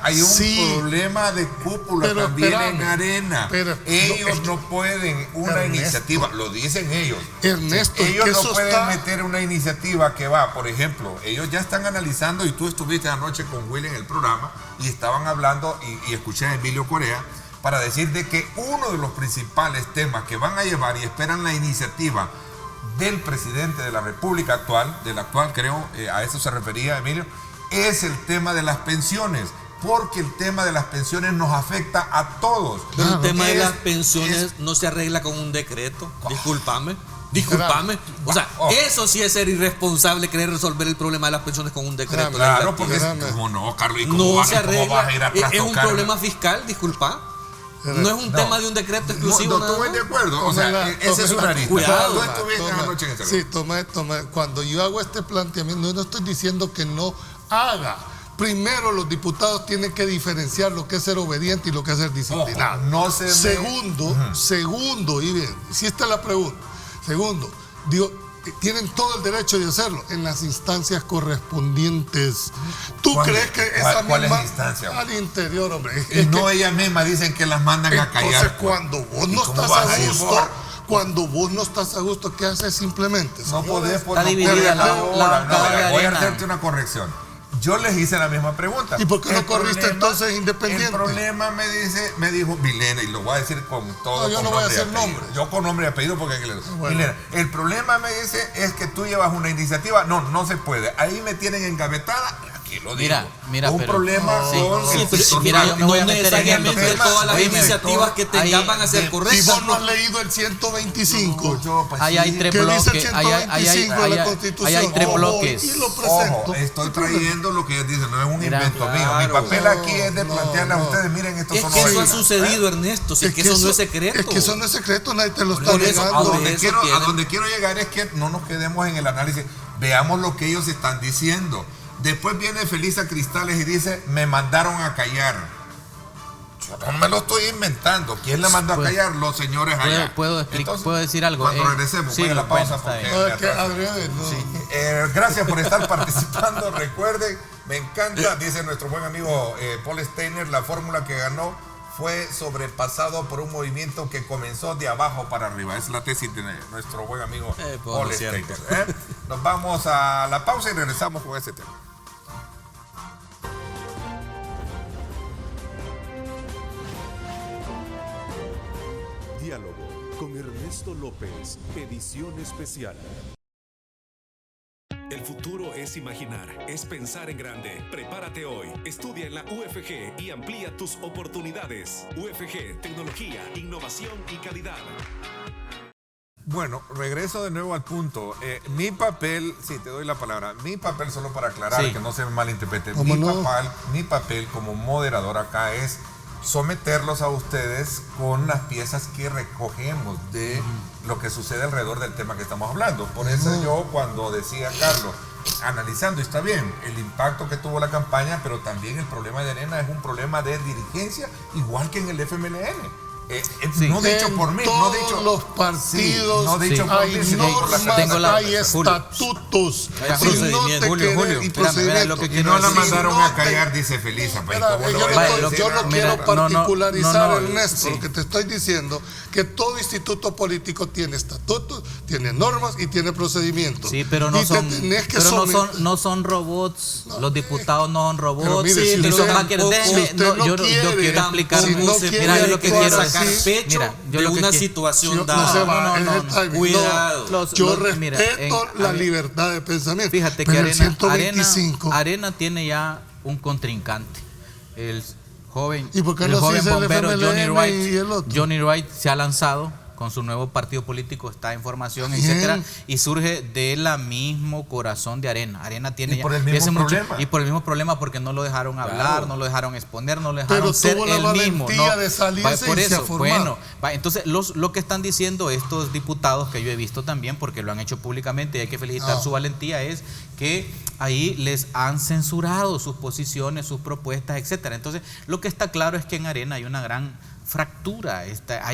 problema de cúpula también en Arena. Ellos no pueden iniciativa, lo dicen ellos. Ernesto, ellos no pueden meter una iniciativa que va, por ejemplo, ellos ya están analizando, y tú estuviste anoche con Will en el programa y estaban hablando, y escuché a Emilio Corea, para decir de que uno de los principales temas que van a llevar y esperan la iniciativa del presidente de la República actual, del actual creo, a eso se refería Emilio, es el tema de las pensiones, porque el tema de las pensiones nos afecta a todos. Pero el tema de las pensiones no se arregla con un decreto, discúlpame. O sea, eso sí es ser irresponsable, querer resolver el problema de las pensiones con un decreto. Claro, porque ¿cómo no, Carlos? ¿Y cómo se arregla? Es un problema fiscal, disculpa. No es un tema de un decreto exclusivo. No estoy de acuerdo. O sea, ese es una arista. Cuidado. Cuando yo hago este planteamiento, no estoy diciendo que no haga. Primero, los diputados tienen que diferenciar lo que es ser obediente y lo que es ser disciplinado. Segundo, y bien, si esta es la pregunta. Segundo, digo, tienen todo el derecho de hacerlo en las instancias correspondientes. ¿Tú crees que esa misma... ¿Cuál es la instancia? Al interior, hombre. Ellas mismas dicen que las mandan a callar. Entonces, cuando vos no estás a gusto, ¿qué haces simplemente? No podés Está dividida la bancada de Voy a Arena. hacerte una corrección. Yo les hice la misma pregunta. ¿Y por qué no corriste entonces independiente? El problema me dijo Milena, y lo voy a decir con todo. No, yo no voy a decir nombre. Yo con nombre y apellido porque Milena, el problema me dice es que tú llevas una iniciativa. No se puede. Ahí me tienen engavetada. Aquí aquí lo Mira, digo. mira, un pero- problema sí, con sí, el pero sector mira, yo me voy a no meter en necesariamente el- todas las Oíme, iniciativas que ahí- tengan van a ser Y correctas. vos no has leído el 125. Ahí hay tres ¿Qué dice el bloques. Ahí hay 125 de la ahí Constitución? hay tres Ojo, bloques. y lo presento. Ojo, estoy trayendo lo que ellos dicen, no es un Mira, invento mío. Mi claro. papel aquí es de plantearle a ustedes, miren, estos Es son que los eso ha hechos. sucedido, Ernesto, si es que eso no es secreto. Es que eso no es secreto, nadie te lo está Por eso, negando. A por donde, eso quiero, a tienen- donde quiero llegar es que no nos quedemos en el análisis, veamos lo que ellos están diciendo. Después viene Felisa Cristales y dice, me mandaron a callar. Yo no me lo estoy inventando. ¿Quién le mandó a callar? Los señores allá. ¿Puedo decir algo? Cuando regresemos, sí, voy a la bueno, pausa está porque bien. No, me es que atraso. adrede, no. Gracias por estar participando. Recuerden, me encanta, dice nuestro buen amigo Paul Steiner, la fórmula que ganó fue sobrepasado por un movimiento que comenzó de abajo para arriba. Es la tesis de nuestro buen amigo Paul lo Steiner. cierto. Nos vamos a la pausa y regresamos con ese tema. Diálogo con Ernesto López, edición especial. El futuro es imaginar, es pensar en grande. Prepárate hoy. Estudia en la UFG y amplía tus oportunidades. UFG, tecnología, innovación y calidad. Bueno, regreso de nuevo al punto. Mi papel, sí, te doy la palabra. Mi papel, solo para aclarar, Sí. que no se me malinterprete. ¿Cómo no? Mi papel como moderador acá es someterlos a ustedes con las piezas que recogemos de lo que sucede alrededor del tema que estamos hablando. Por eso yo cuando decía Carlos, analizando, está bien, el impacto que tuvo la campaña, pero también el problema de Arena es un problema de dirigencia, igual que en el FMLN. Sí. No dicho En por mí, no todos dicho los partidos no dicho sí. por hay mí, sino por la normas, Tengo la- hay Julio. estatutos. Hay Si no procedimiento. te Julio, quede- Julio, y espérame, mira procedimiento. lo que Y quiero no la decir. mandaron Si no a te- callar, dice Felisa. Pues, Espera, ¿cómo lo yo voy no, a Vaya, decir? yo no mira, quiero no, no, particularizar, no, Ernesto. sí. Lo que te estoy diciendo, que todo instituto político tiene estatutos, tiene normas y tiene procedimientos. Sí, pero no Y te son, tenés que pero someter- no son robots. Los diputados no son robots. Pero mire, si ni usted son hackers. tampoco- Déjeme, si usted no yo quiere, quiero explicar. si no quiere Mira, yo lo que actuar quiero sacar así, pecho mira, yo de lo que una quiero- situación no dada. se va, no, es no, el no. timing. Cuidado. Yo mira, respeto la ver, libertad de pensamiento. Fíjate que pero el Arena, 125, Arena tiene ya un contrincante. El joven, ¿Y por qué el no se joven dice el bombero FMLN Johnny y el otro? Johnny Wright se ha lanzado con su nuevo partido político, está en formación, Bien. etcétera, y surge de la mismo corazón de Arena. Arena tiene Y por ya- el mismo ese problema. y por el mismo problema porque no lo dejaron hablar, Claro. no lo dejaron exponer, no lo Pero dejaron ser tuvo la el mismo. valentía ¿no? de salirse Por y irse a eso, formar. bueno, entonces lo que están diciendo estos diputados, que yo he visto también, porque lo han hecho públicamente y hay que felicitar su valentía, es que ahí les han censurado sus posiciones, sus propuestas, etcétera. Entonces, lo que está claro es que en Arena hay una gran fractura,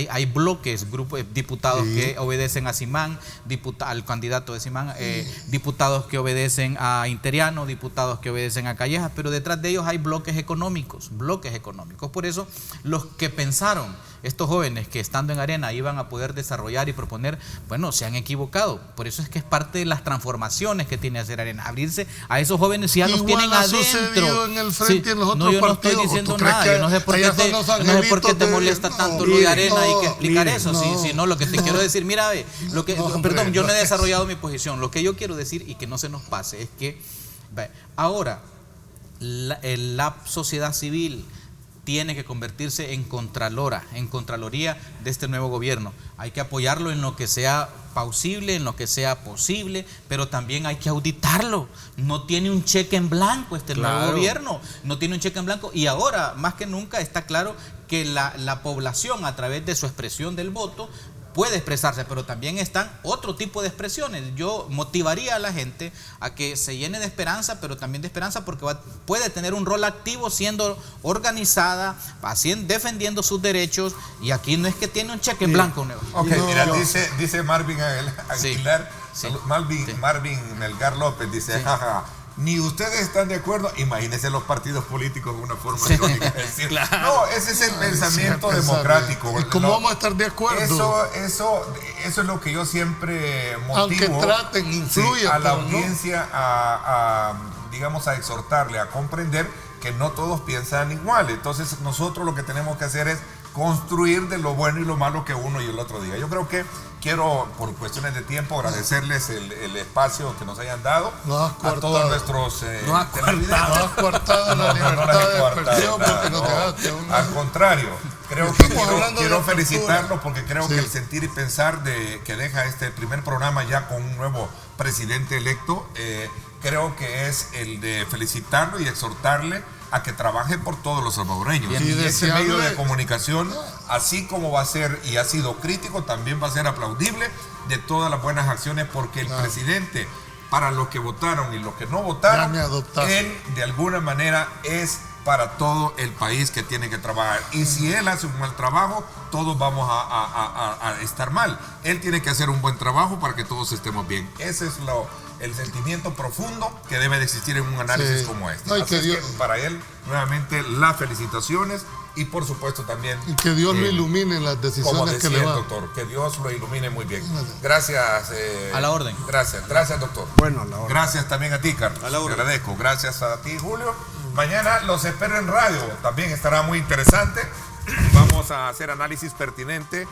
hay bloques, grupos, diputados que obedecen a Simán, al candidato de Simán, diputados que obedecen a Interiano, diputados que obedecen a Callejas, pero detrás de ellos hay bloques económicos. Por eso, los que pensaron, estos jóvenes que estando en Arena iban a poder desarrollar y proponer, bueno, se han equivocado. Por eso es que es parte de las transformaciones que tiene que hacer Arena, abrirse a esos jóvenes si ya los Igual tienen ha adentro. sucedido en el Frente y en los otros no, yo no partidos. estoy ¿O diciendo tú crees nada, que yo no sé por qué allá te, son los yo no sé por qué angelitos te de- molesta no, tanto lo de Arena, hay que explicar mire, eso. no. Si no, lo que te quiero decir, mira, hombre, perdón, yo no he no. desarrollado mi posición. Lo que yo quiero decir y que no se nos pase es que ahora la sociedad civil tiene que convertirse en contraloría de este nuevo gobierno. Hay que apoyarlo en lo que sea plausible, en lo que sea posible, pero también hay que auditarlo. No tiene un cheque en blanco nuevo gobierno, no tiene un cheque en blanco, y ahora más que nunca está claro que la población, a través de su expresión del voto, puede expresarse, pero también están otro tipo de expresiones. Yo motivaría a la gente a que se llene de esperanza, pero también de esperanza porque puede tener un rol activo siendo organizada, defendiendo sus derechos, y aquí no es que tiene un cheque en blanco. Ok, No, mira, yo- dice Marvin Aguilar, Sí. Marvin Melgar López, dice, Sí. jaja, ni ustedes están de acuerdo, imagínense los partidos políticos de una forma irónica de decir. No, ese es el pensamiento Sí, democrático. ¿Y cómo No, vamos a estar de acuerdo? Eso es lo que yo siempre motivo. Aunque traten, influyan, a la pero no. audiencia digamos, a exhortarle, a comprender que no todos piensan igual. Entonces nosotros lo que tenemos que hacer es construir de lo bueno y lo malo que uno y el otro diga. Yo creo que quiero, por cuestiones de tiempo, agradecerles el espacio que nos hayan dado a todos nuestros televidentes. No has coartado la libertad de expresión porque no te daste una... Al contrario, creo que quiero felicitarlos porque creo que el sentir y pensar que deja este primer programa ya con un nuevo presidente electo, creo que es el de felicitarlo y exhortarle a que trabaje por todos los salvadoreños. Y ese medio de comunicación, así como va a ser y ha sido crítico, también va a ser aplaudible de todas las buenas acciones, porque el presidente, para los que votaron y los que no votaron, él de alguna manera es para todo el país que tiene que trabajar. Y si él hace un mal trabajo, todos vamos a estar mal. Él tiene que hacer un buen trabajo para que todos estemos bien. Ese es el sentimiento profundo que debe de existir en un análisis como este. Así es que para él, nuevamente, las felicitaciones y por supuesto también... Y que Dios lo ilumine en las decisiones que le va. Doctor, que Dios lo ilumine muy bien. Gracias. A la orden. Gracias, doctor. Bueno, a la orden. Gracias también a ti, Carlos. Te agradezco. Gracias a ti, Julio. Mañana los espero en radio. También estará muy interesante. Vamos a hacer análisis pertinente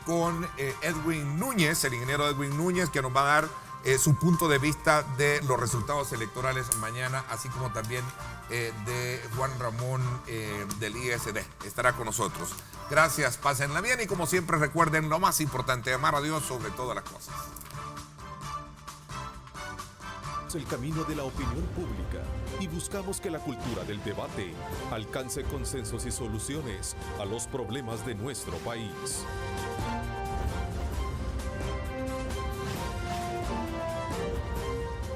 con Edwin Núñez, el ingeniero Edwin Núñez, que nos va a dar su punto de vista de los resultados electorales mañana, así como también de Juan Ramón del ISD. Estará con nosotros. Gracias, pásenla bien y como siempre recuerden lo más importante, amar a Dios sobre todas las cosas. El camino de la opinión pública y buscamos que la cultura del debate alcance consensos y soluciones a los problemas de nuestro país.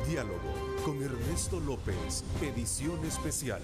Diálogo con Ernesto López, edición especial.